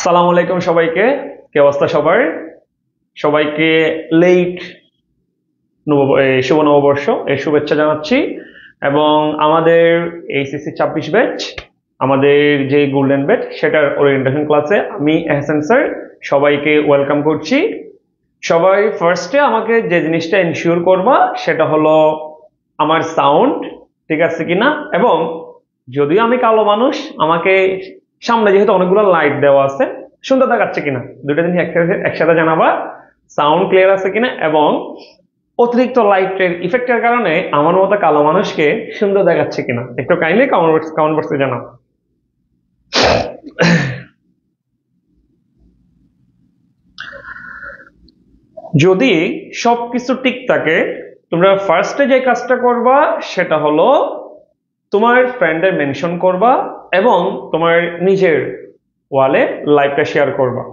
আসসালামু আলাইকুম সবাইকে। কি অবস্থা সবার? সবাইকে লেট শুভ নববর্ষ এর শুভেচ্ছা জানাচ্ছি। এবং আমাদের এইচএসসি 26 ব্যাচ, আমাদের যে গোল্ডেন ব্যাচ, সেটার ওরিয়েন্টেশন ক্লাসে আমি এহসান স্যার সবাইকে ওয়েলকাম করছি। সবাই ফার্স্টে আমাকে যে জিনিসটা এনশিওর করবা সেটা হলো আমার সাউন্ড ঠিক আছে কিনা, এবং যদিও আমি কালো মানুষ, আমাকে সামনে যেহেতু অনেকগুলো লাইট দেওয়া আছে, সুন্দর দেখাচ্ছে কিনা, দুইটা জিনিস একসাথে জানাবা। সাউন্ড ক্লিয়ার আছে কিনা, এবং অতিরিক্ত লাইটের ইফেক্টের কারণে আমার মতো কালো মানুষকে সুন্দর দেখাচ্ছে কিনা, একটু কাইন্ডলি কমেন্ট বক্সে জানাও। যদি সবকিছু ঠিক থাকে, তোমরা ফার্স্টে যে কাজটা করবা সেটা হলো তোমার ফ্রেন্ডের মেনশন করবা এবং তোমার নিজের ওয়ালে লাইভটা শেয়ার করবা।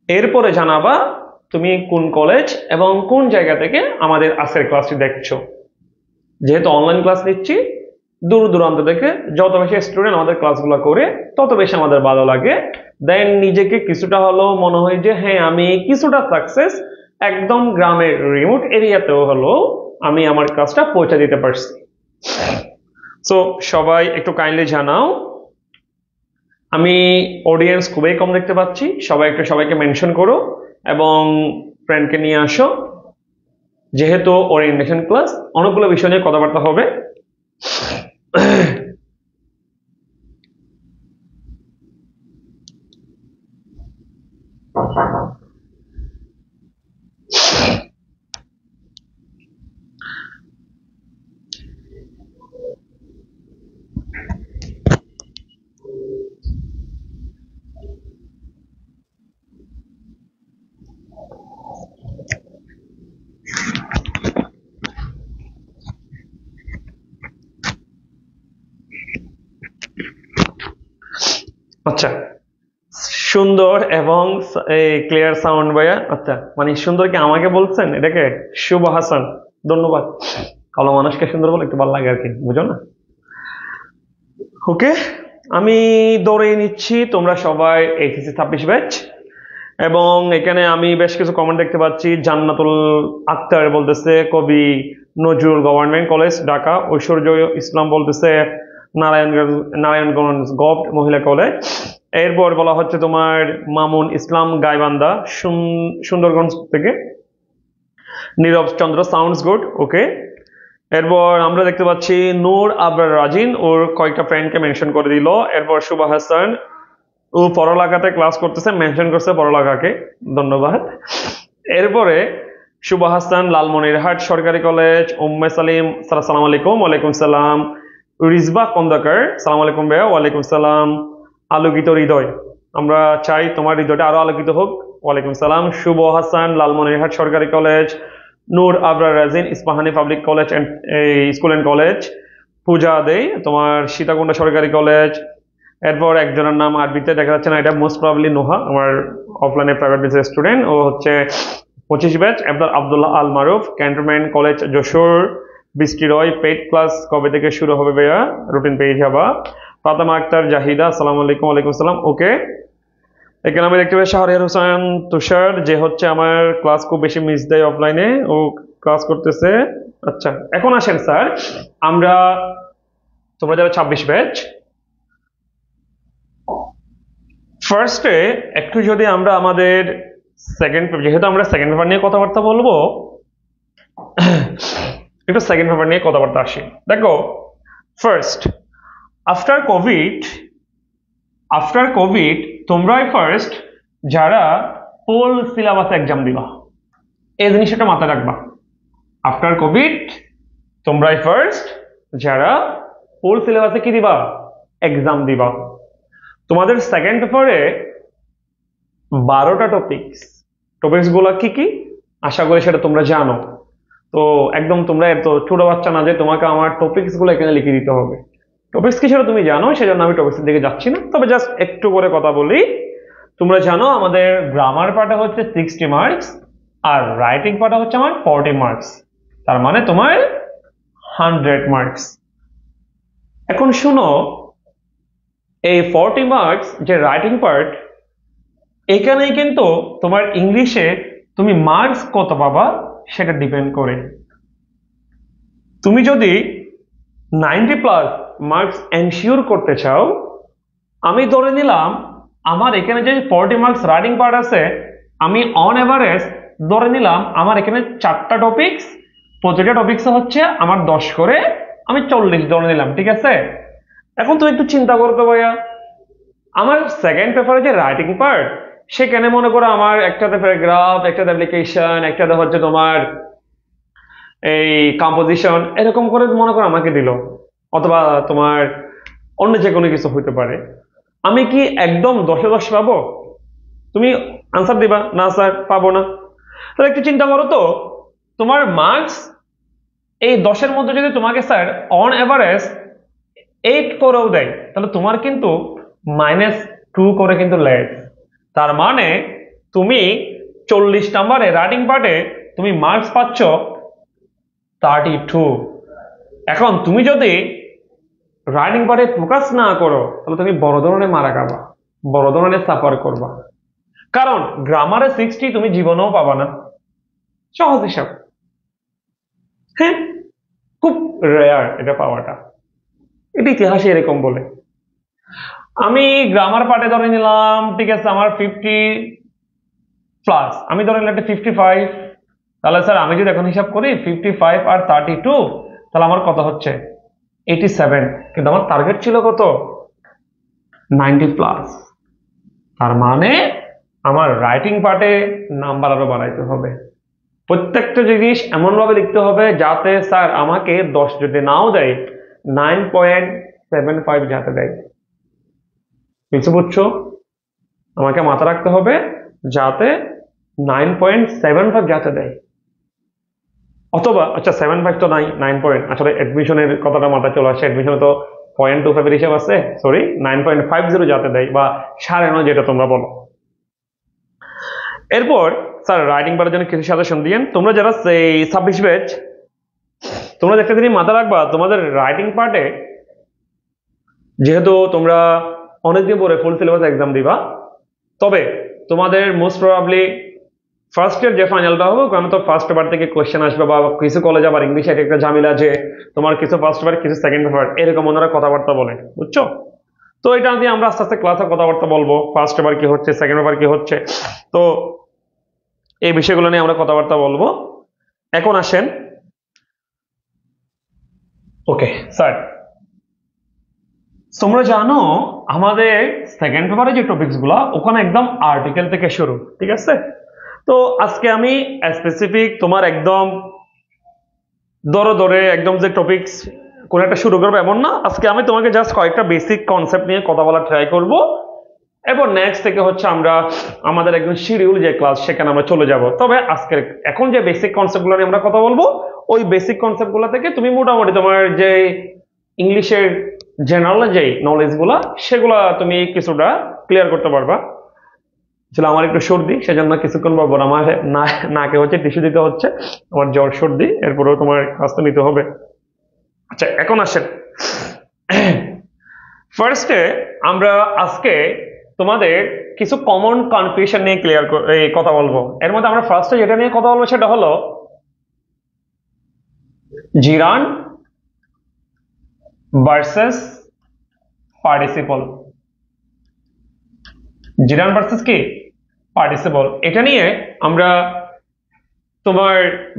এরপরে জানাবা তুমি কোন কলেজ এবং কোন জায়গা থেকে আমাদের আজকের ক্লাসটি দেখছো। যেহেতু অনলাইন ক্লাস নিচ্ছি, দূর দূরান্ত থেকে যত বেশি স্টুডেন্ট আমাদের ক্লাসগুলো করে তত বেশি আমাদের ভালো লাগে। দেন নিজেকে কিছুটা হলো মনে হয় যে হ্যাঁ, আমি কিছুটা সাকসেস, একদম গ্রামের রিমোট এরিয়াতেও হলো আমি আমার কাজটা পৌঁছে দিতে পারছি। সো সবাই একটু কাইন্ডলি জানাও। আমি অডিয়েন্স খুবই কম দেখতে পাচ্ছি, সবাই একটু সবাইকে মেনশন করো এবং ফ্রেন্ডকে নিয়ে আসো। যেহেতু ওরিয়েন্টেশন ক্লাস, অনেকগুলো বিষয় নিয়ে কথাবার্তা হবে। আচ্ছা, সুন্দর এবং ক্লিয়ার সাউন্ড ভাইয়া। আচ্ছা, মানে সুন্দর কি আমাকে বলছেন? এটাকে শুভ হাসান, ধন্যবাদ। কালো মানুষকে সুন্দর বলে একটু ভালো লাগে আর কি, বুঝো না? ওকে, আমি দৌড়ে নিচ্ছি। তোমরা সবাই এইচএসসি 26 ব্যাচ, এবং এখানে আমি বেশ কিছু কমেন্ট দেখতে পাচ্ছি। জান্নাতুল আক্তার বলতেছে কবি নজরুল গভর্নমেন্ট কলেজ ঢাকা। ঐশ্বর্য ইসলাম বলতেছে নারায়ণগঞ্জ গভর্নমেন্ট মহিলা কলেজ। এরপর বলা হচ্ছে তোমার মামুন ইসলাম গাইবান্ধা সুন্দরগঞ্জ থেকে। নীরব চন্দ্র সাউন্ডস গুড, ওকে। এরপর আমরা দেখতে পাচ্ছি নূর আবরার রাজিন, ওর কয়েকটা ফ্রেন্ডকে মেনশন করে দিল। এরপর শুভা হাসান, ও পড়ালেখাতে ক্লাস করতেছে, মেনশন করছে পড়ালেখাকে, ধন্যবাদ। এরপরে শুভা হাসান লালমনিরহাট সরকারি কলেজ। উম্মে সালিম, সালাম আলাইকুম। ওয়ালাইকুম সালাম। রিজবা খন্দকার, সালাম আলাইকুম ভাইয়া। ওয়ালাইকুম সালাম। আলোকিত হৃদয়, আমরা চাই তোমার হৃদয়টা আরো আলোকিত হোক। ওয়ালাইকুম সালাম। শুভ হাসান লালমনিরহাট সরকারি college. Noor Abrar Rajin Ispahani public college and school and college, Puja Dey তোমার সীতাকুণ্ড সরকারি কলেজ। এরপর একজনের নাম আরবিতে দেখা যাচ্ছে না, এটা মোস্ট প্রবাবলি নোহা, আমার অফলাইনে প্রাইভেট বেসের স্টুডেন্ট, ও হচ্ছে 25 ব্যাচ। আব্দুল্লাহ আল মারুফ ক্যান্টনমেন্ট কলেজ যশোর। বৃষ্টি রয় পেইড ক্লাস কবে থেকে শুরু হবে ভাইয়া, রুটিন পেয়ে যাবা। ফাতেমা আক্তার জাহিদা আসসালামু আলাইকুম। ওয়ালাইকুম আসসালাম। ওকে, এখানে আমি দেখতে পাই শাহরিয়ার হোসেন তুষার, যে হচ্ছে আমার ক্লাস খুব বেশি মিস দেয় অফলাইনে, ও ক্লাস করতেছে। আচ্ছা, এখন আসেন স্যার, আমরা তোমরা যারা 26 ব্যাচ, ফার্স্টে একটু যদি আমরা আমাদের যেহেতু আমরা সেকেন্ড পেপার নিয়ে কথাবার্তা বলবো, একটু সেকেন্ড পেপার নিয়ে কথাবার্তা আসি। দেখো, ফার্স্ট আফটার কোভিড তোমরাই ফার্স্ট যারা ফুল সিলেবাস এক্সাম দিবা, এই জিনিসটা মাথায় রাখবা। আফটার কোভিড তোমরাই ফার্স্ট যারা ফুল সিলেবাসে কি দিবা, এক্সাম দিবা। তোমাদের সেকেন্ড পেপারে 12টা টপিকস গুলা কি কি আশা করি সেটা তোমরা জানো। তো একদম তোমরা এত ছোট বাচ্চা না যে তোমাকে আমার টপিকস গুলো এখানে লিখে দিতে হবে। টপিকস কি সেটা তুমি জানো, সেজন্য আমি টপিক্সের দিকে যাচ্ছি না, তবে জাস্ট একটু করে কথা বলি। তোমরা জানো আমাদের গ্রামার পার্টে হচ্ছে 60 মার্কস, আর রাইটিং পার্টে হচ্ছে আমার 40 মার্কস, তার মানে তোমার 100 মার্কস। এখন শুনো, এই 40 মার্কস যে রাইটিং পার্ট, এখানেই কিন্তু তোমার ইংলিশে তুমি মার্কস কত পাবা সেটা ডিপেন্ড করে। তুমি যদি 90+ মার্কস এনশিওর করতে চাও, আমি ধরে নিলাম আমার এখানে যে 40 মার্কস রাইটিং পার্ট আছে, আমি অন এভারেজ ধরে নিলাম আমার এখানে 4টা টপিকস, প্রতিটা টপিকস হচ্ছে আমার 10 করে, আমি 40 ধরে নিলাম, ঠিক আছে। এখন তুমি একটু চিন্তা করতে ভাইয়া, আমার সেকেন্ড পেপারে যে রাইটিং পার্ট, সেখানে মনে করো আমার একটাতে প্যারাগ্রাফ, একটাতে অ্যাপ্লিকেশন, একটাতে হচ্ছে তোমার এই কম্পোজিশন, এরকম করে মনে করো আমাকে দিল, অথবা তোমার অন্য যে কোনো কিছু হইতে পারে। আমি কি একদম 10-এ 10 পাবো? তুমি আনসার দিবা না স্যার পাবো না। তাহলে একটু চিন্তা করো তো, তোমার মার্কস এই 10-এর মধ্যে যদি তোমাকে স্যার অন এভারেজ 8 করেও দেয়, তাহলে তোমার কিন্তু -2 করে কিন্তু লেস। তার মানে তুমি 40 নাম্বারে রাইটিং পার্টে তুমি মার্কস পাচ্ছ 32। এখন তুমি যদি রাইটিং পার্টে ফোকাস না করো, তাহলে তুমি বড় ধরনের মারা খাবা, বড় ধরনের সাফার করবা, কারণ গ্রামারে 60 তুমি জীবনেও পাবা না, সহজ হিসাব। হ্যাঁ, খুব রেয়ার এটা পাওয়াটা, এটা ইতিহাসে এরকম বলে। আমি গ্রামার পার্টে ধরে নিলাম, ঠিক আছে, আমার 50+, আমি ধরে নিলাম 55, তাহলে স্যার আমি যদি এখন হিসাব করি 55 আর 32, তাহলে আমার কত হচ্ছে 87, কিন্তু আমার টার্গেট ছিল কত 90+। তার মানে আমার রাইটিং পার্টে নাম্বার আরো বাড়াইতে হবে, প্রত্যেকটা জিনিস এমন ভাবে লিখতে হবে যাতে স্যার আমাকে 10 যদি নাও দেয় 9.75 যাতে দেয়। কিছু বুঝছো? আমাকে মাথা রাখতে হবে যাতে 9.75 যাতে দেয়, অথবা আচ্ছা 75 তো নাই, 9 পয়েন্ট, আসলে অ্যাডমিশনের কথাটা মাথায় চলে আসে, অ্যাডমিশনে তো 0.25 এর হিসাব আছে, সরি 9.50 যাতে দেয়, বা 9.5 যেটা তোমরা বলো। এরপর স্যার রাইটিং পার্টের জন্য কিছু সাজেশন দিয়েন। তোমরা যারা এই 26 ব্যাচ, তোমরা একটা জিনিস মাথা রাখবা, তোমাদের রাইটিং পার্টে যেহেতু তোমরা অনেকদিন পরে ফুল সিলেবাস এক্সাম দিবা, তবে তোমাদের মোস্ট প্রবাবলি ফার্স্ট ইয়ার যে ফাইনালটা হবে, কারণ তো ফার্স্ট পেপার থেকে কোয়েশ্চেন আসবে, বা কিছু কলেজ আবার ইংলিশে একটা ঝামেলা যে তোমার কিছু ফার্স্ট পেপার কিছু সেকেন্ড পেপার, এরকম ওনারা কথাবার্তা বলে, বুঝছো? তো এটা দিয়ে আমরা আস্তে আস্তে ক্লাসে কথাবার্তা বলবো, ফার্স্ট পেপার কি হচ্ছে, সেকেন্ড পেপার কি হচ্ছে, তো এই বিষয়গুলো নিয়ে আমরা কথাবার্তা বলবো। এখন আসেন, ওকে স্যার, তোমরা জানো আমাদের সেকেন্ড পেপারে যে টপিকস গুলা, ওখানে একদম আর্টিকেল থেকে শুরু, ঠিক আছে। তো আজকে আমি স্পেসিফিক তোমার একদম ধরে একদম যে টপিকস কোন একটা শুরু করবো এমন না, আজকে আমি তোমাকে জাস্ট কয়েকটা বেসিক কনসেপ্ট নিয়ে কথা বলার ট্রাই করব, এরপর নেক্সট থেকে হচ্ছে আমরা আমাদের একদম শিডিউল যে ক্লাস সেখানে আমরা চলে যাব। তবে আজকের এখন যে বেসিক কনসেপ্টগুলো নিয়ে আমরা কথা বলবো, ওই বেসিক কনসেপ্টগুলো থেকে তুমি মোটামুটি তোমার যে ইংলিশের জেনারেল যে নলেজগুলো সেগুলা তুমি কিছুটা ক্লিয়ার করতে পারবা। আসলে আমার একটু সর্দি, সেজন্য কিছুক্ষণ পর আমার নাকে হচ্ছে টিস্যু দিতে হচ্ছে, আমার জ্বর সর্দি, এরপরেও তোমার কাজটা নিতে হবে। আচ্ছা, এখন আসেন ফার্স্টে আমরা আজকে তোমাদের কিছু কমন কনফিউশন নিয়ে কথা বলবো। এর মধ্যে আমরা ফার্স্টে যেটা নিয়ে কথা বলবো সেটা হলো জিরান ভার্সেস পার্টিসিপল। জিরান ভার্সেস কি পার্টিসিপল, এটা নিয়ে আমরা তোমার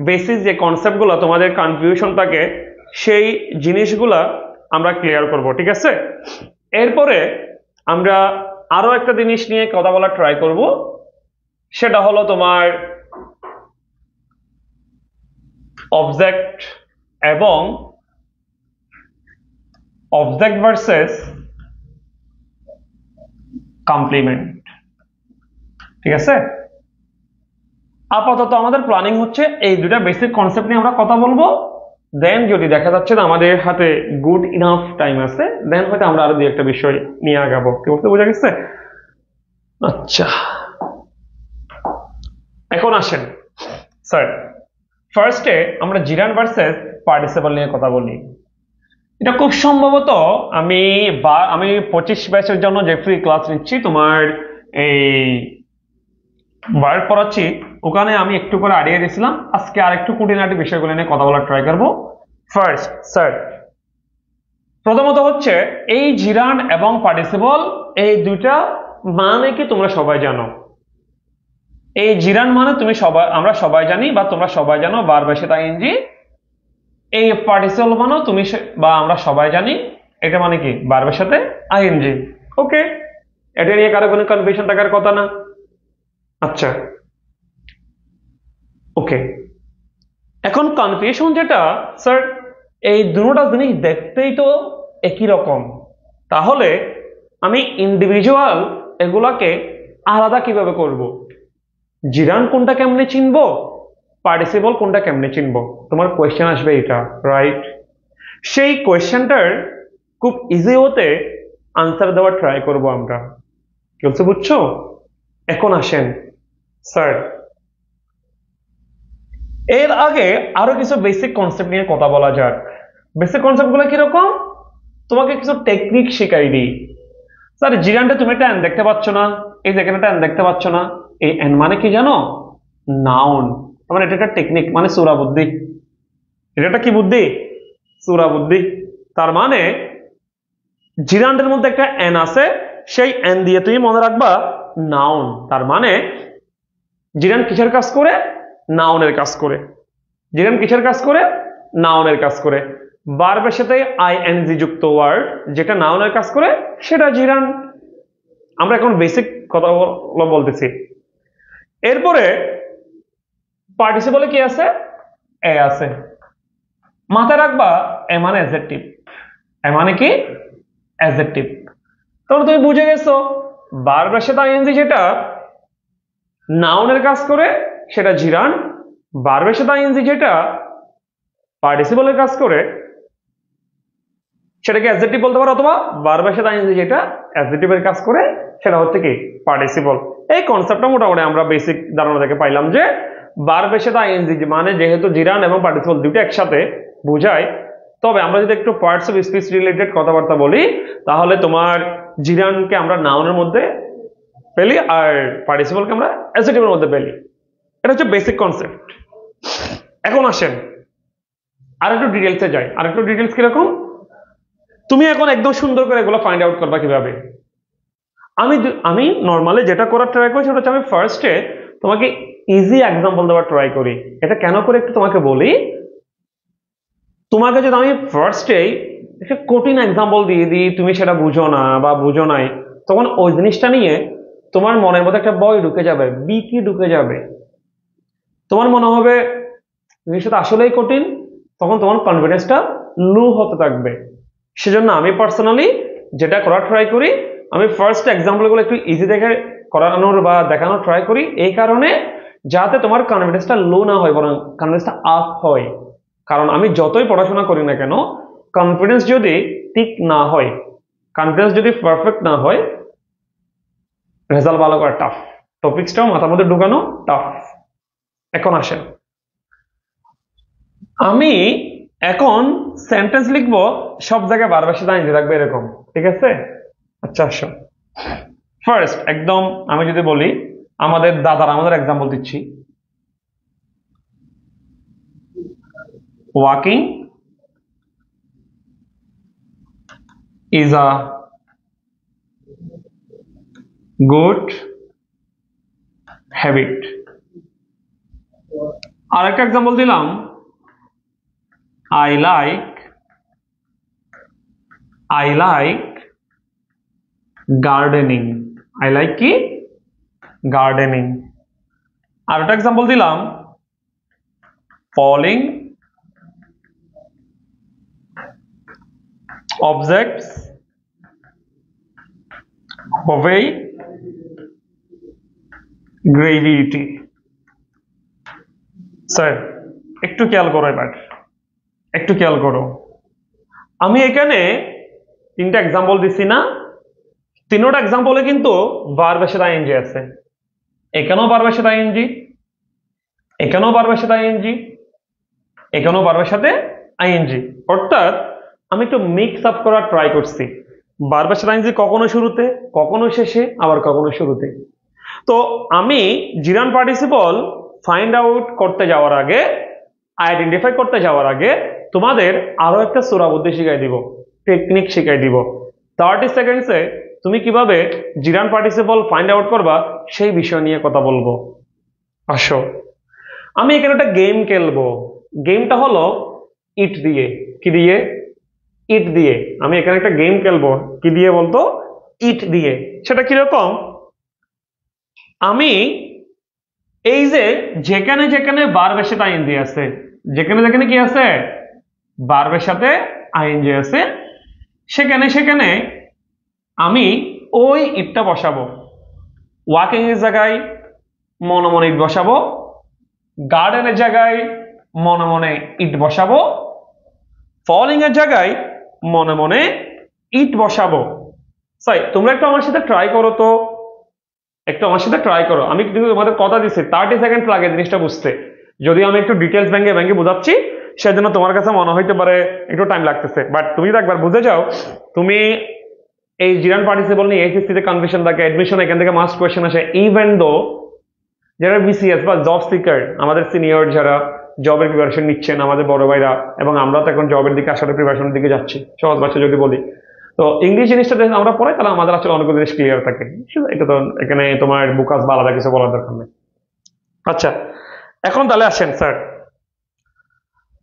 বেসিক যে কনসেপ্টগুলো তোমাদের কনফিউশন থাকে সেই জিনিসগুলা আমরা ক্লিয়ার করব, ঠিক আছে? এরপরে আমরা আরো একটা জিনিস নিয়ে কথা বলার ট্রাই করব, সেটা হলো তোমার অবজেক্ট এবং অবজেক্ট ভার্সেস কমপ্লিমেন্ট, ঠিক আছে? আপাতত আমাদের প্ল্যানিং হচ্ছে এই দুটা বেসিক কনসেপ্ট নিয়ে আমরা কথা বলবো, দেন যদি দেখা যাচ্ছে না আমাদের হাতে গুড ইনাফ টাইম আছে, দেন হয়তো আমরা আরো দুই একটা বিষয় নিয়ে আগাবো। কি বলতে বোঝা গেছে? আচ্ছা, এখন আসেন স্যার, ফার্স্টে আমরা জিরান ভার্সেস পার্টিসিপল নিয়ে কথা বলি। এটা খুব সম্ভবত আমি 25 ব্যাচের জন্য যে ফ্রি ক্লাস নিচ্ছি তোমার এই ওয়ার্ড পড়াচ্ছি, ওখানে আমি একটু করে আইডিয়া দিয়েছিলাম। আজকে আরেকটু খুঁটিনাটি বিষয়গুলো নিয়ে কথা বলার ট্রাই করবো। ফার্স্ট স্যার, প্রথমত হচ্ছে এই জিরান এবং পার্টিসিপল এই দুইটা মানে কি তোমরা সবাই জানো? এই জিরান মানে আমরা সবাই জানি বা তোমরা সবাই জানো ভার্ব এর সাথে আইএনজি। এই পার্টিসিপল মানে তুমি বা আমরা সবাই জানি এটা মানে কি ভার্ব এর সাথে আইএনজি। ওকে, এটা নিয়ে কারো কোনো কনফিউশন থাকার কথা না। আচ্ছা, ওকে, এখন কনফিউশন যেটা স্যার, এই দুটোটা জিনিস দেখতেই তো একই রকম, তাহলে আমি ইন্ডিভিজুয়াল এগুলাকে আলাদা কিভাবে করব? জিরান কোনটা কেমনে চিনবো, পার্টিসিপল কোনটা কেমনে চিনবো? তোমার কোয়েশ্চেন আসবে এটা, রাইট? সেই কোয়েশ্চেনটার খুব ইজি হতে আনসার দেওয়ার ট্রাই করব আমরা। কি বলছে বুঝছো? এখন আসেন স্যার, এর আগে আরো কিছু বেসিক কনসেপ্ট নিয়ে কথা বলা যাক। বেসিক কনসেপ্ট গুলো কিরকম, তোমাকে কিছু টেকনিক শিখাই দিই। স্যার, জিরানটা তুমি একটা এন দেখতে পাচ্ছ না, এই যেখানে একটা এন দেখতে পাচ্ছ না, এই এন মানে কি জানো? নাউন। মানে এটা একটা টেকনিক, মানে সূরা বুদ্ধি। এটা একটা কি বুদ্ধি? সূরা বুদ্ধি। তার মানে জিরান্ডের মধ্যে একটা এন আছে, সেই এন দিয়ে তুমি মনে রাখবা নাউন। তার মানে জিরান কিসের কাজ করে? নাউনের কাজ করে। জিরান কিসের কাজ করে? নাউনের কাজ করে। ভার্বের সাথে আইএনজি যুক্ত ওয়ার্ড যেটা নাউনের কাজ করে সেটা জিরান। আমরা এখন বেসিক কথা বলতেছি। এরপরে পার্টিসিপলে কি আছে? এ আছে। মাথায় রাখবা এ মানে অ্যাডজেক্টিভ। এ মানে কি? অ্যাডজেক্টিভ। তাহলে তুমি বুঝে গেছো ভার্বের সাথে আইএনজি যেটা নাউনের কাজ করে সেটা জিরান, ভার্বের সাথে আইএনজি যেটা পার্টিসিপলের কাজ করে সেটাকে অ্যাডজেক্টিভ বলতে পারো, অথবা ভার্বের সাথে আইএনজি যেটা অ্যাডজেক্টিভের কাজ করে সেটা হচ্ছে কি পার্টিসিপল। এই কনসেপ্টটা মোটামুটি আমরা বেসিক ধারণা থেকে পাইলাম যে ভার্বের সাথে আইএনজি মানে যেহেতু জিরান এবং পার্টিসিপল দুটো একসাথে বোঝায়। তবে আমরা যদি একটু পার্টস অফ স্পিচ রিলেটেড কথাবার্তা বলি, তাহলে তোমার জিরানকে আমরা নাউনের মধ্যে পেলি আর পার্টিসিপলকে আমরা অ্যাডজেক্টিভের মধ্যে পেলি। এটা হচ্ছে বেসিক কনসেপ্ট। এখন আসেন আরেকটু ডিটেলসে যাই। আরেকটু ডিটেলস কিরকম, তুমি এখন একদম সুন্দর করে এগুলো ফাইন্ড আউট করবা কিভাবে? আমি নর্মালি যেটা করার ট্রাই করি সেটা হচ্ছে আমি ফার্স্টে তোমাকে ইজি এক্সাম্পল দেওয়ার ট্রাই করি। এটা কেন করে একটু তোমাকে বলি। তোমাকে যদি আমি ফার্স্টেই একটা কঠিন এক্সাম্পল দিয়ে দিই, তুমি সেটা বুঝো না বা বুঝো নাই, তখন ওই জিনিসটা নিয়ে তোমার মনের মধ্যে একটা ভয় ঢুকে যাবে, বিকি ঢুকে যাবে। তোমার মনে হবে জিনিসটা আসলেই কঠিন, তখন তোমার কনফিডেন্সটা লো হতে থাকবে। সেজন্য আমি পার্সোনালি যেটা করার ট্রাই করি, আমি ফার্স্ট এক্সাম্পলগুলো একটু ইজি দেখে করানোর বা দেখানোর ট্রাই করি, এই কারণে যাতে তোমার কনফিডেন্সটা লো না হয়, বরং কনফিডেন্সটা আপ হয়। কারণ আমি যতই পড়াশোনা করি না কেন, কনফিডেন্স যদি ঠিক না হয়, কনফিডেন্স যদি পারফেক্ট না হয়, রেজাল্ট ভালো করা টাফ, টপিক্সটাও মাথার মধ্যে ঢুকানো টাফ। এখন আসেন, আমি এখন সেন্টেন্স লিখবো, সব জায়গায় বারবার সাথে আইনজি থাকবে এরকম, ঠিক আছে? আচ্ছা আসো, ফার্স্ট একদম আমি যদি বলি আমাদের দাদার, আমাদের এক্সাম্পল দিচ্ছি, walking is a good habit. আর একটা এক্সাম্পল দিলাম, I like gardening. I like কি? গার্ডেনিং। আর একটা এক্সাম্পল দিলাম, falling objects obey gravity. Sir একটু খেয়াল করো, এবার একটু খেয়াল করো, আমি এখানে তিনটা এক্সাম্পল দিছি না? তিনোটা এক্সাম্পলে কিন্তু ভার্বের সাথে আইএনজি আছে। এখানেও ভার্বের সাথে আইএনজি, এখানেও ভার্বের সাথে আইএনজি, এখানেও ভার্বের সাথে আইএনজি। অর্থাৎ আমি একটু মিক্স আপ করার ট্রাই করছি। ভার্বের সাথে আইএনজি কখনো শুরুতে, কখনো শেষে, আবার কখনো শুরুতে। তো আমি জিরান পার্টিসিপল ফাইন্ড আউট করতে যাওয়ার আগে, আইডেন্টিফাই করতে যাওয়ার আগে তোমাদের আরো একটা সূরা বুদ্ধি শিখাই দিব, টেকনিক শিখাই দিব। 30 সেকেন্ডসে তুমি কিভাবে জিরান পার্টিসিপল ফাইন্ড আউট করবা সেই বিষয় নিয়ে কথা বলবো। আসো, আমি এখানে একটা গেম খেলবো। গেমটা হলো ইট দিয়ে। কি দিয়ে? ইট দিয়ে। আমি এখানে একটা গেম খেলবো, কি দিয়ে বলতো? ইট দিয়ে। সেটা কিরকম? আমি এই যে যেখানে যেখানে ভার্বের সাথে আইএনজি আছে, যেখানে যেখানে কি আছে? ভার্বের সাথে আইএনজি আছে, সেখানে সেখানে আমি ওই ইটটা বসাবো। ওয়াকিং এর জায়গায় মনে মনে ইট বসাবো, গার্ডেনের জায়গায় মনে মনে ইট বসাবো, ফলিং এর জায়গায় মনে মনে ইট বসাবো। তাই তোমরা একটু আমার সাথে ট্রাই করো তো, একটু আমার সাথে ট্রাই করো। আমি কিন্তু তোমাদের কথা দিচ্ছি 30 সেকেন্ড লাগে জিনিসটা বুঝতে। যদি আমি একটু ডিটেলস ভেঙে ভেঙে বোঝাচ্ছি, সেজন্য তোমার কাছে মনে হইতে পারে একটু টাইম লাগতেছে, বাট তুমি যদি একবার বুঝে যাও, তুমি এই জিরান পার্টিসিপল নিয়ে এইচএসসি তে কনফিউশন থাকে, অ্যাডমিশন এখান থেকে মাস্ট কোয়েশ্চেন আসে, ইভেন দো যারা বিসিএস বা জব সিকার, আমাদের সিনিয়র যারা জবের প্রিপারেশন নিচ্ছেন, আমাদের বড় ভাইরা, এবং আমরা তো এখন জবের দিকে আসলে প্রিপারেশনের দিকে যাচ্ছি, সহজ ভাষা যদি বলি, তো ইংলিশ জিনিসটা যদি আমরা পড়াই তাহলে আমাদের আসলে অনেকগুলো জিনিস ক্লিয়ার থাকে। এটা তো এখানে তোমার বুকাস বা আলাদা কিছু বলার দরকার নেই। আচ্ছা, এখন তাহলে আসেন স্যার,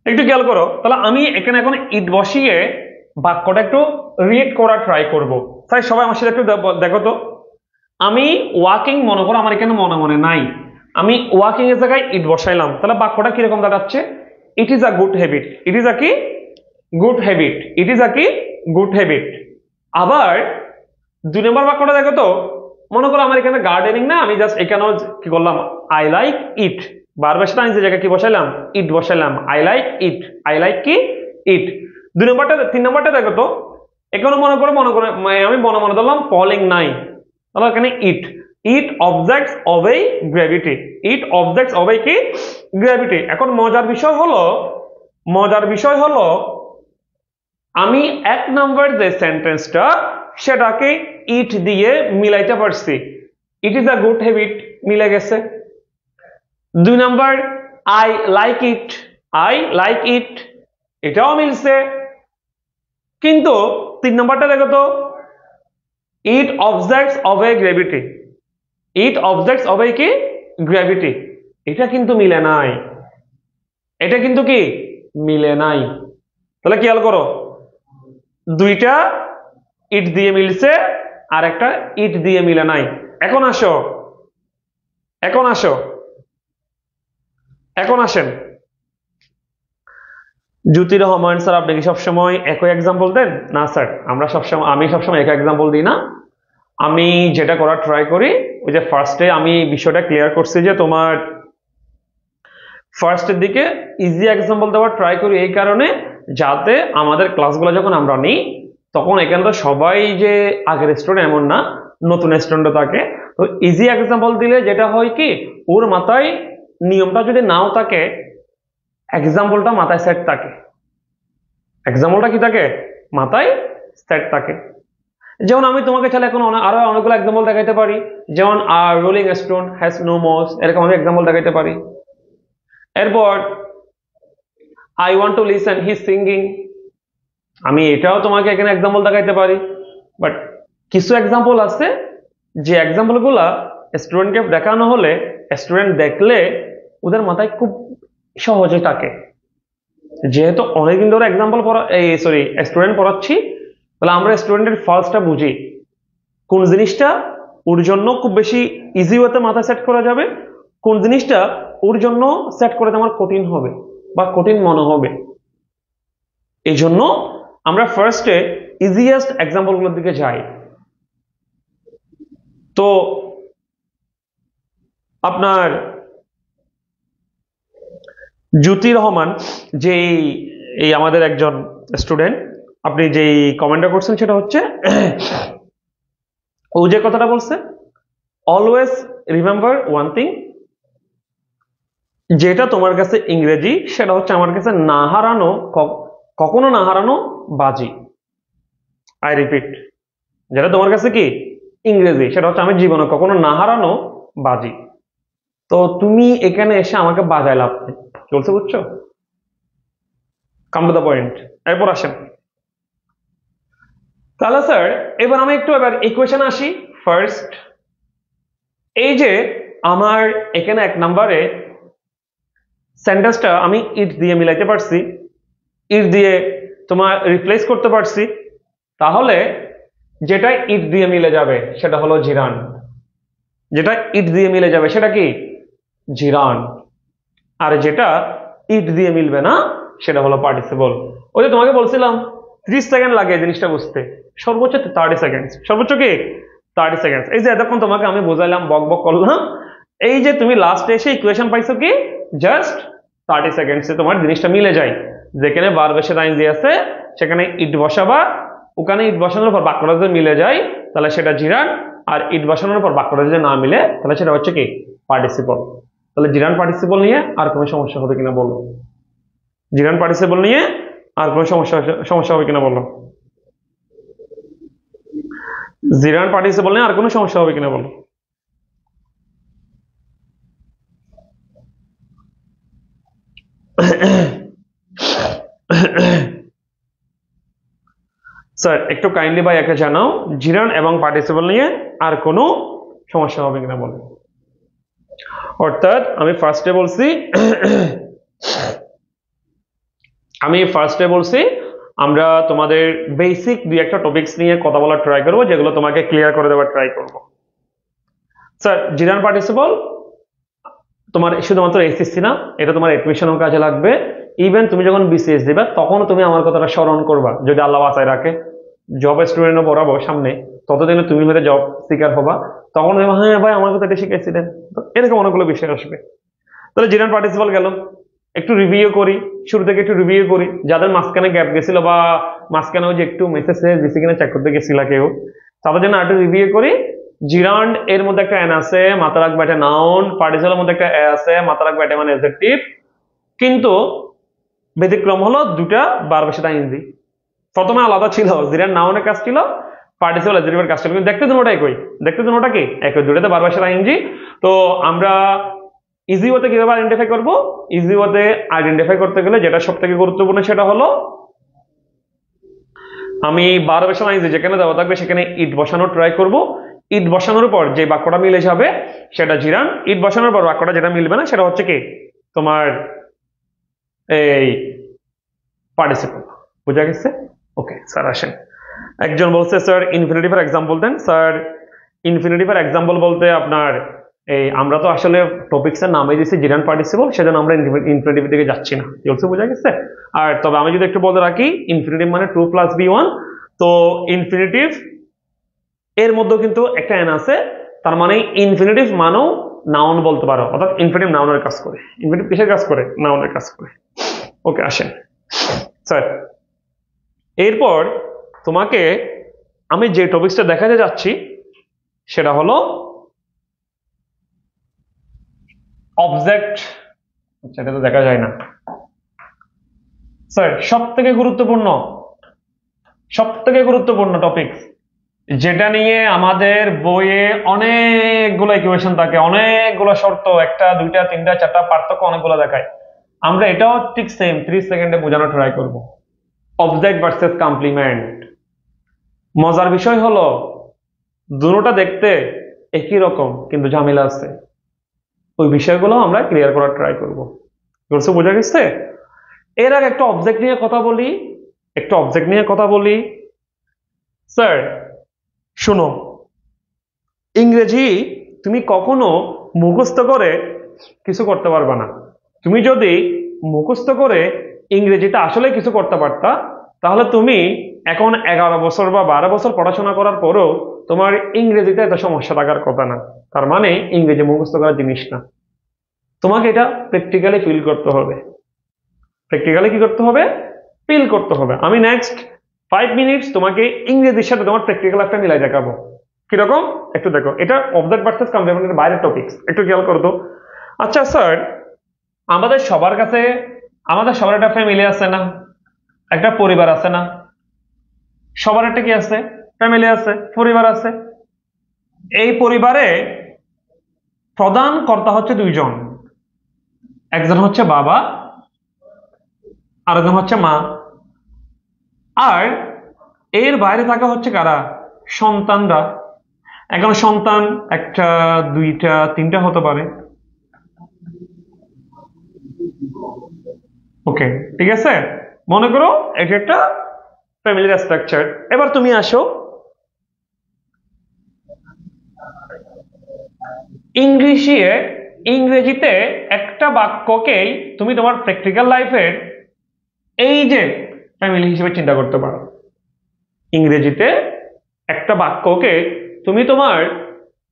একটু খেয়াল করো। তাহলে আমি এখানে এখন ইট বসিয়ে বাক্যটা একটু রিড করার ট্রাই করব। তাই সবাই আমার সাথে একটু দেখো তো, আমি ওয়াকিং মনে করো আমার এখানে মনে মনে নাই, আমি ওয়াকিং এর জায়গায় ইট বসাইলাম, তাহলে বাক্যটা কিরকম দাঁড়াচ্ছে? It is a good habit. It is a কি? Good habit. It is a কি? Good habit. আবার 2 নম্বর বাক্যটা দেখো তো, মনে করো আমার এখানে গার্ডেনিং না, আমি জাস্ট এখানেও কি করলাম? I like it. ভার্বের সাথে আইএনজি জায়গায় কি বসাইলাম? ইট বসাইলাম। I like it. I like কি? ইট। 2 নম্বরটা, 3 নম্বরটা দেখো তো, এখানে মনে করে আমি মনে মনে ধরলাম ফলিং নাই, তাহলে এখানে ইট। ইট objects obey gravity. It objects obey কি? গ্র্যাভিটি। এখন মজার বিষয় হলো আমি 1 নম্বর যে সেন্টেন্সটা সেটাকে ইট দিয়ে মিলাইতে পারছি। It is a good habit মিলে গেছে। 2 number I like it. I like it, এটাও মিলছে। কিন্তু 3 নম্বরটা দেখো তো, it objects obey gravity. It objects obey কি? গ্র্যাভিটি। এটা কিন্তু মিলে নাই। এটা কিন্তু কি? মিলে নাই। তাহলে খেয়াল করো, 2টা ইট দিয়ে মিলছে আর একটা ইট দিয়ে মিলে নাই। এখন আসো, এখন আসেন, জ্যোতির রহমান স্যার আপনি কি সবসময় একই এক্সাম্পল দেন? না স্যার, আমি সবসময় একই এক্সাম্পল দিই না। আমি যেটা করার ট্রাই করি, ওই যে ফার্স্টে আমি বিষয়টা ক্লিয়ার করছি যে তোমার ফার্স্টের দিকে ইজি এক্সাম্পল দেওয়ার ট্রাই করি এই কারণে, যাতে আমাদের ক্লাসগুলো যখন আমরা নিই তখন এখানে তো সবাই যে আগের স্টুডেন্ট এমন না, নতুন স্টুডেন্টও থাকে। তো ইজি এক্সাম্পল দিলে যেটা হয় কি, ওর মাথায় নিয়মটা যদি নাও থাকে, এক্সাম্পলটা মাথায় সেট থাকে। এক্সাম্পলটা কি থাকে? মাথায় সেট থাকে। যেমন আমি তোমাকে চাইলে এখন আরো অনেকগুলো এক্সাম্পল দেখাইতে পারি, যেমন আর রোলিং স্টোন হ্যাজ নো মোস, এরকম আমি এক্সাম্পল দেখাইতে পারি। এরপর I want to listen he singing, আমি এটাও তোমাকে এখানে এক্সাম্পল দেখাইতে পারি। বাট কিছু এক্সাম্পল আছে যে এক্সাম্পল গুলা স্টুডেন্টকে দেখানো হলে স্টুডেন্ট দেখলে ওদের মাথায় খুব সহজে থাকে। যেহেতু অনেকদিন ধরে এক্সাম্পল পড়া স্টুডেন্ট পড়াচ্ছি, তাহলে আমরা স্টুডেন্টের ফার্স্টটা বুঝি কোন জিনিসটা ওর জন্য খুব বেশি ইজি ওয়েতে মাথায় সেট করা যাবে, কোন জিনিসটা ওর জন্য সেট করে আমার কঠিন হবে বা কঠিন মনে হবে। এই জন্য আমরা ফার্স্টে ইজিয়েস্ট এক্সাম্পল গুলোর দিকে যাই। তো আপনার জ্যোতি রহমান, যে এই আমাদের একজন স্টুডেন্ট, আপনি যেই কমেন্টটা করছেন সেটা হচ্ছে ও যে কথাটা বলছে, অলওয়েজ রিমেম্বার ওয়ান থিং, যেটা তোমার কাছে ইংরেজি সেটা হচ্ছে আমার কাছে না হারানো, কখনো না হারানো বাজি। আই রিপিট, যেটা তোমার কাছে কি ইংরেজি সেটা হচ্ছে আমি জীবনে কখনো না হারানো বাজি। তো তুমি এখানে এসে আমাকে বাজায় লাভ নেই, চলছে, বুঝছো? Come to the point. এরপর আসেন তাহলে স্যার, এবার আমি একটু এবার ইকুয়েশন আসি। ফার্স্ট, এই যে আমার এখানে 1 নম্বরে সেন্টেন্সটা আমি ইট দিয়ে মিলাইতে পারছি, ইট দিয়ে তোমার রিপ্লেস করতে পারছি, তাহলে যেটা ইট দিয়ে মিলে যাবে সেটা হলো জিরান। যেটা ইট দিয়ে মিলে যাবে সেটা কি? জিরান। আর যেটা ইট দিয়ে মিলবে না সেটা হলো পার্টিসিপল। ওই যে তোমাকে বলছিলাম 30 সেকেন্ড লাগে এই জিনিসটা বুঝতে, সর্বোচ্চ 30 সেকেন্ড, সর্বোচ্চ কি 30 সেকেন্ড। এই যে এতক্ষণ তোমাকে আমি বোঝাইলাম, বক বক করলাম, এই যে তুমি লাস্টে এসে ইকুয়েশন পাইছো কি জাস্ট 30 সেকেন্ডসে তোমার জিনিসটা মিলে যায়। যেখানে বার বেশি লাইন দিয়ে আছে সেখানে ইট বসাবা, ওখানে ইট বসানোর পর বাক্যটা যদি মিলে যায় তাহলে সেটা জিরান, আর ইট বসানোর পর বাক্যটা যদি না মিলে তাহলে সেটা হচ্ছে কি পার্টিসিপল। তাহলে জিরান পার্টিসিপল নিয়ে আর কোনো সমস্যা হবে কিনা বলো? জিরান পার্টিসিপল নিয়ে আর কোনো সমস্যা হবে কিনা বলো? জিরান পার্টিসিপল নিয়ে আর কোনো সমস্যা হবে কিনা বলো? স্যার একটু কাইন্ডলি ভাই একটা জানাও, জিরান এবং পার্টিসিপল নিয়ে আর কোনো সমস্যা হবে কিনা বলো। অর্থাৎ আমি ফার্স্টে বলছি আমরা তোমাদের বেসিক 2-1টা টপিকস নিয়ে কথা বলার ট্রাই করবো, যেগুলো তোমাকে ক্লিয়ার করে দেওয়ার ট্রাই করবো। স্যার জিরান পার্টিসিপল তোমার শুধুমাত্র এসএসসি না, এটা তোমার এডমিশনের কাজে লাগবে। ইভেন তুমি যখন বিসিএস দিবে তখন তুমি আমার কথাটা স্মরণ করবা, যদি আল্লাহ বাঁচায় রাখে জব স্টুডেন্টও পড়াবো সামনে, ততদিনে তুমি হয়তো জব শিকার হবা, তখন হ্যাঁ ভাই আমার কথা এটা শিখেছিলেন, এরকম অনেকগুলো বিষয় আসবে। তাহলে জিরান পার্টিসিপল গেল, একটু রিভিউ করি, শুরু থেকে একটু রিভিউ করি। যাদের মাঝখানে গ্যাপ গেছিল বা মাঝখানে ওই যে একটু মেসেজ দিছি কিনা চেক করতে গেছিল কেউ, তাদের জন্য একটু রিভিউ করি। জিরান্ড এর মধ্যে একটা এন আছে, মাথা রাখবে একটা নাউন, পার্টিসিপলের মধ্যে একটা এ আছে, মাথা রাখবে এটা মানে অ্যাডজেক্টিভ। কিন্তু ব্যতিক্রম হলো দুটা বার বেশি ইংরেজি। প্রথমে আলাদা ছিল, জিরান্ড নাউনের কাজ ছিল, পার্টিসিপল অ্যাডজেক্টিভের কাজ ছিল, কিন্তু দেখতে দুটোটা একই, কি একই, দুটোতে বার বেশি ইংরেজি। তো আমরা ইজি ওয়েতে কিভাবে আইডেন্টিফাই করবো? ইজি ওয়েতে আইডেন্টিফাই করতে গেলে যেটা সব থেকে গুরুত্বপূর্ণ সেটা হলো আমি বার বেশি ইংরেজি যেখানে দেওয়া থাকবে সেখানে ইট বসানোর ট্রাই করব। ইট বসানোর পর যে বাক্যটা মিলে যাবে সেটা জিরান, ইট বসানোর পর বাক্যটা যেটা মিলবে না সেটা হচ্ছে কি তোমার এই পার্টিসিপল। বুঝা গেছে? ওকে স্যার আসেন। একজন বলছে স্যার ইনফিনিটিভের এক্সাম্পল দেন। স্যার ইনফিনিটিভের এক্সাম্পল বলতে আপনার এই আমরা তো আসলে টপিকসের নামে দিয়েছি জিরান পার্টিসিপল, সেজন্য আমরা ইনফিনিটিভ দিকে যাচ্ছি না, চলছে, বোঝা গেছে? আর তবে আমি যদি একটু বলতে রাখি, ইনফিনিটিভ মানে 2 + B1, তো ইনফিনিটিভ এর মধ্যে কিন্তু একটা এন আছে, তার মানে ইনফিনিটিভ মানেও নাউন বলতে পারো, অর্থাৎ ইনফিনিটিভ নাউনের কাজ করে। ইনফিনিটিভ কিসের কাজ করে? নাউনের কাজ করে। ওকে, আসেন স্যার, এরপর তোমাকে আমি যে টপিকসটা দেখাতে যাচ্ছি সেটা হলো অবজেক্ট। আচ্ছা, এটা তো দেখা যায় না স্যার। সব থেকে গুরুত্বপূর্ণ টপিক, যেটা নিয়ে আমাদের বইয়ে অনেকগুলো ইকুয়েশন থাকে, অনেকগুলো শর্ত, একটা দুইটা তিনটা চারটা পার্থক্য অনেকগুলো দেখায়। আমরা এটাও ঠিক সেম 30 সেকেন্ডে বোঝানো ট্রাই করব। Object versus complement. মজার বিষয় হলো দুটোটা দেখতে একই রকম কিন্তু ঝামেলা আছে, ওই বিষয়গুলো আমরা ক্লিয়ার করার ট্রাই করব। বোঝা গেছে? এর আগে একটা অবজেক্ট নিয়ে কথা বলি। স্যার শুনো, ইংরেজি তুমি কখনো মুখস্থ করে কিছু করতে পারবে না। তুমি যদি মুখস্থ করে ইংরেজিতে আসলে কিছু করতে পারতা, তাহলে তুমি এখন 11 বছর বা 12 বছর পড়াশোনা করার পরেও তোমার ইংরেজিতে এত সমস্যা থাকার কথা না। তার মানে ইংরেজি মুখস্থ করার জিনিস না, তোমাকে এটা প্র্যাকটিক্যালি ফিল করতে হবে। ফিল করতে হবে। আমি নেক্সট 5 মিনিটস তোমাকে ইংরেজির সাথে তোমার প্র্যাকটিক্যাল একটা মিলাই দেখাবো। কিরকম একটু দেখো, এটা অবজেক্ট ভার্সেস কমপ্লিমেন্টের বাইরের টপিকস, একটু খেয়াল করো তো। আচ্ছা স্যার, আমাদের সবার একটা ফ্যামিলি আছে না, একটা পরিবার আছে না? সবার একটা কি আছে? ফ্যামিলি আছে, পরিবার আছে। এই পরিবারে প্রধান কর্তা হচ্ছে দুইজন, একজন হচ্ছে বাবা, আরেকজন হচ্ছে মা। আর এর বাইরে থাকা হচ্ছে কারা? সন্তানরা। এখন সন্তান একটা, দুইটা, তিনটা হতে পারে। ওকে, ঠিক আছে, মনে করো এটা একটা ফ্যামিলির স্ট্রাকচার। এবার তুমি আসো ইংরেজিতে একটা বাক্যকেই তুমি তোমার প্র্যাকটিক্যাল লাইফের এই যে ফ্যামিলি হিসেবে চিন্তা করতে পারো। ইংরেজিতে একটা বাক্যকে তুমি তোমার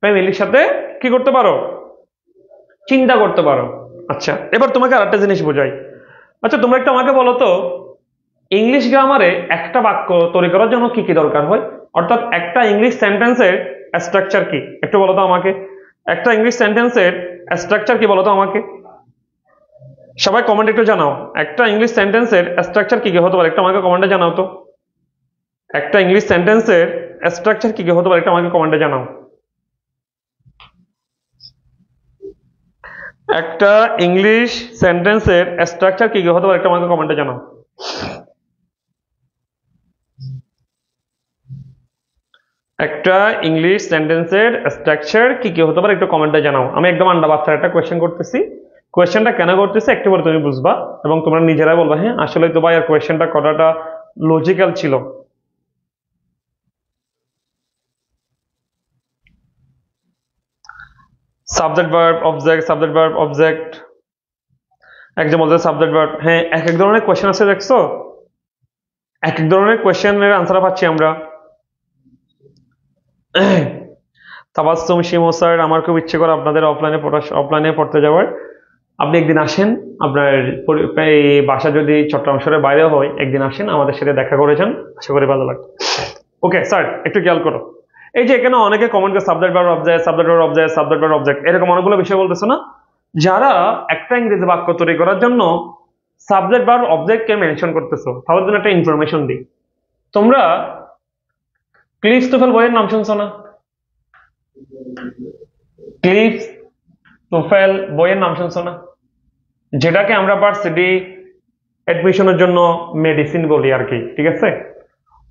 ফ্যামিলির সাথে কি করতে পারো? চিন্তা করতে পারো। আচ্ছা, এবার তোমাকে আরেকটা জিনিস বোঝাই। আচ্ছা, তোমরা একটু আমাকে বলো তো, ইংলিশ গ্রামারে একটা বাক্য তৈরি করার জন্য কি কি দরকার হয়? অর্থাৎ একটা ইংলিশ সেন্টেন্সের স্ট্রাকচার কি, একটু বলো তো আমাকে। একটা ইংলিশ সেন্টেন্সের স্ট্রাকচার কি বলো তো আমাকে। সবাই কমেন্ট একটু জানাও, একটা ইংলিশ সেন্টেন্সের স্ট্রাকচার কি কি হতে পারে, একটু আমাকে কমেন্টে জানাও তো। একটা ইংলিশ সেন্টেন্সের স্ট্রাকচার কি কি হতে পারে, একটু আমাকে কমেন্টে জানাও। একটা ইংলিশ সেন্টেন্সের স্ট্রাকচার কি কি হতে পারে, একটু আমাকে কমেন্টে জানাও। একটা ইংলিশ সেন্টেন্সের স্ট্রাকচার কি কি হতে পারে, একটু কমেন্টে জানাও। আমি একদম আন্ডা বাচ্চার একটা কোয়েশ্চেন করতেছি, কোয়েশ্চেনটা কেন করতেছি একটু পরে তুমি বুঝবা এবং তোমরা নিজেরাই বলবা হ্যাঁ আসলে তো ভাই আর কোয়েশ্চেনটা করাটা লজিক্যাল ছিল। সাবজেক্ট ভার্ব অবজেক্ট একজন বলতে সাবজেক্ট ভার্ব। হ্যাঁ, এক এক ধরনের কোয়েশ্চেন আছে, দেখছো এক এক ধরনের কোয়েশ্চেনের আনসার পাচ্ছি আমরা। তাবাসসুম শিমু স্যার, আমার খুব ইচ্ছে করে আপনাদের অফলাইনে পড়তে যাওয়ার। আপনি একদিন আসেন, আপনার এই বাসা যদি চট্টগ্রাম শহরের বাইরে হয়, একদিন আসেন আমাদের সাথে দেখা করে যান, আশা করি ভালো লাগবে। ওকে স্যার, একটু খেয়াল করো, এই যে এখানে অনেকে কমেন্ট করে সাবজেক্ট ভার্ব অবজেক্ট এরকম অনেকগুলো বিষয় বলতেছো না। যারা একটা ইংরেজি বাক্য তৈরি করার জন্য সাবজেক্ট ভার্ব অবজেক্টকে মেনশন করতেছো, তাহলে জন্য একটা ইনফরমেশন দিই। তোমরা ক্লিফটোফেল বইয়ের নাম শুনছো না? ক্লিফটোফেল বইয়ের নাম শুনছো না? যেটাকে আমরা ভার্সিটি অ্যাডমিশনের জন্য মেডিসিন বলি আর কি, ঠিক আছে?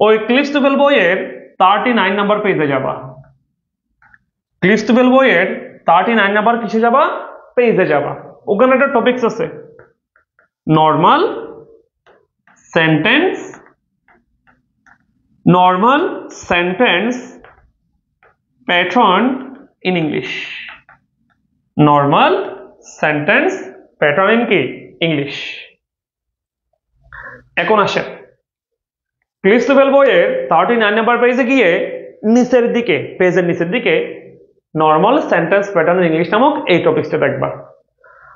ওই ক্লিফটোফেল বইয়ের 39 নাম্বার পেজে যাবা। ক্লিফটোফেল বইয়ের 39 নাম্বার কিসে যাবা? পেজে যাবা। ওখানে একটা টপিকস আছে, normal sentence pattern in English. Normal sentence pattern in কি? ইংলিশ। এখন আসে ক্লিফটোফেল বইয়ের 39 নাম্বার পেজে গিয়ে নিচের দিকে, পেজের নিচের দিকে নর্মাল সেন্টেন্স প্যাটার্ন ইংলিশ নামক এই টপিকসটা দেখবা।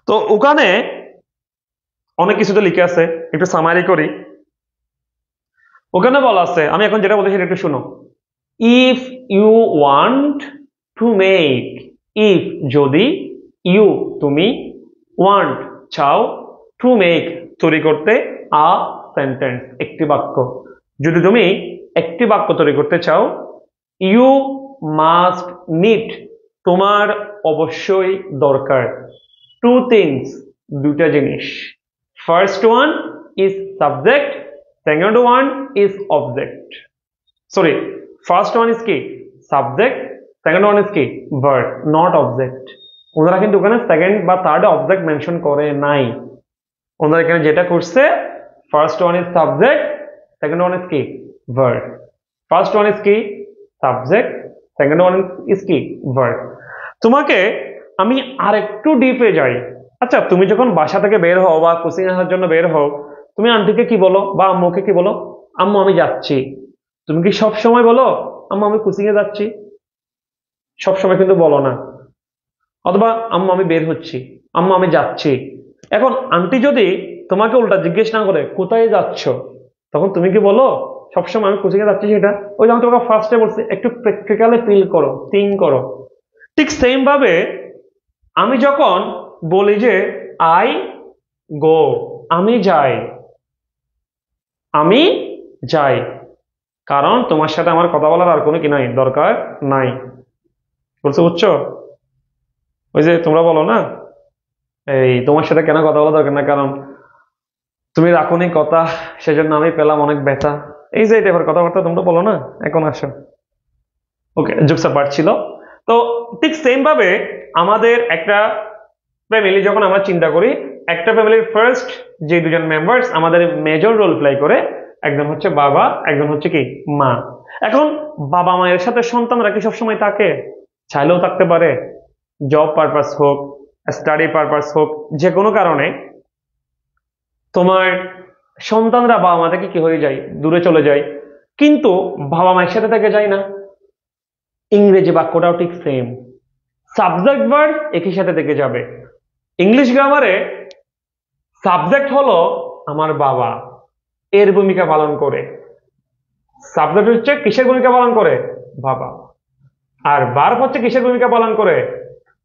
তো ওখানে অনেক কিছুতে লিখে আছে, একটু সামারি করি। ওখানে বলা আছে, আমি এখন যেটা বলছি সেটা একটু শুনো। If you want to make, if যদি, ইউ তুমি, ওয়ান্ট চাও, টু মেক তৈরি করতে, আ সেন্টেন্স একটি বাক্য, যদি তুমি একটি বাক্য তৈরি করতে চাও, ইউ মাস্ট নিড তোমার অবশ্যই দরকার, টু থিংস দুটা জিনিস, first one is subject, second one is object. Sorry, first one is কি সাবজেক্ট, সেকেন্ড ওয়ান ইজ কি ভার্ব, নট অবজেক্ট। ওনারা কিন্তু ওখানে সেকেন্ড বা থার্ড অবজেক্ট মেনশন করে নাই। ওনারা এখানে যেটা করছে, first one is subject, second one is কি ভার্ব। ফার্স্ট ওয়ান ইজ কি সাবজেক্ট, সেকেন্ড ওয়ান ইজ কি ভার্ব। তোমাকে আমি আরেকটু ডিপে যাই। আচ্ছা, তুমি যখন বাসা থেকে বের হও বা কোচিং আসার জন্য বের হও, তুমি আন্টিকে কি বলো বা আম্মুকে কি বলো? আম্মু আমি যাচ্ছি। তুমি কি সব সময় বলো আম্মু আমি কোচিং এ যাচ্ছি? সব সময় কিন্তু বলো না। অথবা আম্মু আমি বের হচ্ছি, আম্মু আমি যাচ্ছি। এখন আন্টি যদি তোমাকে উল্টা জিজ্ঞেস না করে কোথায় যাচ্ছ, তখন তুমি কি বলো সবসময় আমি কোচিং এ যাচ্ছি সেটা? ওই যে আমি তোমাকে ফার্স্টে বলছি, একটু প্র্যাকটিক্যালি ফিল করো, থিঙ্ক করো। ঠিক সেম ভাবে আমি যখন বলি যে আই গো, আমি যাই, আমি যাই, কারণ তোমার সাথে আমার কথা বলার আর কোনো কি নাই, দরকার নাই। বলছো বুঝছো? ওই যে তোমরা বলো না, এই তোমার সাথে কেন কথা বলা দরকার না, কারণ তুমি রাখোনি কথা, সেজন্য আমি পেলাম অনেক ব্যথা। এই যে এবার কথাবার্তা তোমরা বলো না, এখন আসো। ওকে, জোকসা পার্ট ছিল। তো ঠিক সেম ভাবে আমাদের একটা ফ্যামিলি যখন আমরা চিন্তা করি, একটা ফ্যামিলির ফার্স্ট যে দুজন মেম্বার্স আমাদের মেজর রোল প্লে করে, একজন হচ্ছে বাবা, একজন হচ্ছে কি মা। এখন বাবা মায়ের সাথে সন্তানরা কি সবসময় থাকে? চাইলেও থাকতে পারে। জব পারপাস হোক, স্টাডি পারপাস হোক, যে কোনো কারণে তোমার সন্তানরা বাবা মা থেকে কি হয়ে যায়, দূরে চলে যায়। কিন্তু বাবা মায়ের সাথে থেকে যায় না। ইংরেজি বাক্যটাও ঠিক সেম, সাবজেক্ট ভার্ব একই সাথে থেকে যাবে। ইংলিশ গ্রামারে সাবজেক্ট হলো আমার বাবা, এর ভূমিকা পালন করে। সাবজেক্ট হচ্ছে কিসের ভূমিকা পালন করে? বাবা। আর ভার্ব হচ্ছে কিসের ভূমিকা পালন করে?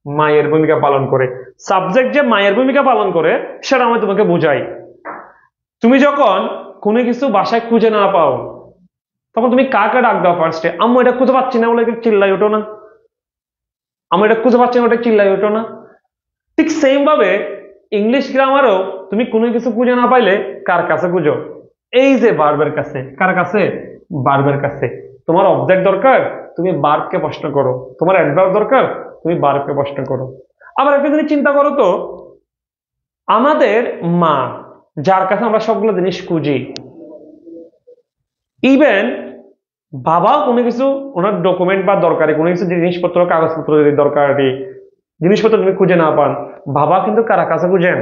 মায়ের ভূমিকা পালন করে। সাবজেক্ট যে মায়ের ভূমিকা পালন করে সেটা আমি তোমাকে বুঝাই। তুমি যখন কোনো কিছু বাসায় খুঁজে না পাও, তখন তুমি কাকে ডাক দাও ফার্স্টে? আম্মু এটা খুঁজে পাচ্ছি না বলে চিল্লাই ওঠো না? আম্মু এটা খুঁজে পাচ্ছি না ওটা চিল্লাই ওঠো না? ঠিক সেম ভাবে ইংলিশ গ্রামারও তুমি কোনো কিছু খুঁজে না পাইলে কার কাছে খুঁজো? এই যে ভার্বের কাছে। কার কাছে? ভার্বের কাছে। তোমার অবজেক্ট দরকার, তুমি ভার্বকে প্রশ্ন করো। তোমার অ্যাডভার্ব দরকার, তুমি ভার্বকে প্রশ্ন করো। আবার একটা জিনিস চিন্তা করো তো, আমাদের মা যার কাছে আমরা সবগুলো জিনিস খুঁজি, ইভেন বাবাও কোনো কিছু ওনার ডকুমেন্ট বা দরকারি কোনো কিছু জিনিসপত্র, কাগজপত্র যদি দরকারি জিনিসপত্র তুমি খুঁজে না পান, বাবা কিন্তু কার কাছে খুঁজেন?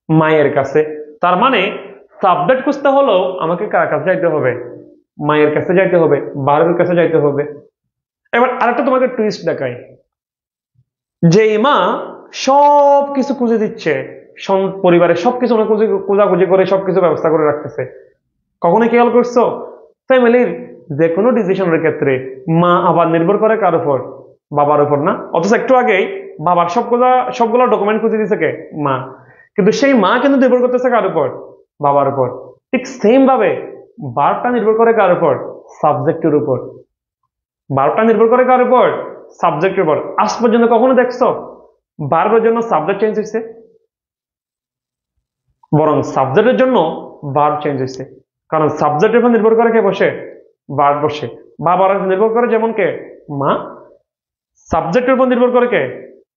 মায়ের কাছে। তার মানে সাবজেক্ট খুঁজতে হলেও আমাকে কার কাছে যাইতে হবে? মায়ের কাছে যাইতে হবে, ভার্বের কাছে যাইতে হবে। এবার আরেকটা তোমাকে টুইস্ট দেখাই। যে মা সব কিছু খুঁজে দিচ্ছে, পরিবারের সবকিছু খোঁজাখুঁজি করে সবকিছু ব্যবস্থা করে রাখতেছে, কখনো খেয়াল করছো ফ্যামিলির যে কোনো ডিসিশনের ক্ষেত্রে মা আবার নির্ভর করে কার উপর? বাবার উপর না? অথচ একটু আগেই বাবার সবগুলো ডকুমেন্ট খুঁজে দিছে কে? মা। কিন্তু সেই মা কিন্তু নির্ভর করতেছে কার উপর? বাবার উপর। ঠিক সেম ভাবে ভার্বটা নির্ভর করে কার উপর? সাবজেক্টের উপর। ভার্বটা নির্ভর করে কার উপর? সাবজেক্টের উপর। আজ পর্যন্ত কখনো দেখছো ভার্বের জন্য সাবজেক্ট চেঞ্জ হয়েছে? বরং সাবজেক্টের জন্য ভার্ব চেঞ্জ হয়েছে। কারণ সাবজেক্টের উপর নির্ভর করে কে বসে? ভার্ব বসে। বাবার নির্ভর করে যেমন কে? মা। সাবজেক্টের উপর নির্ভর করে কে?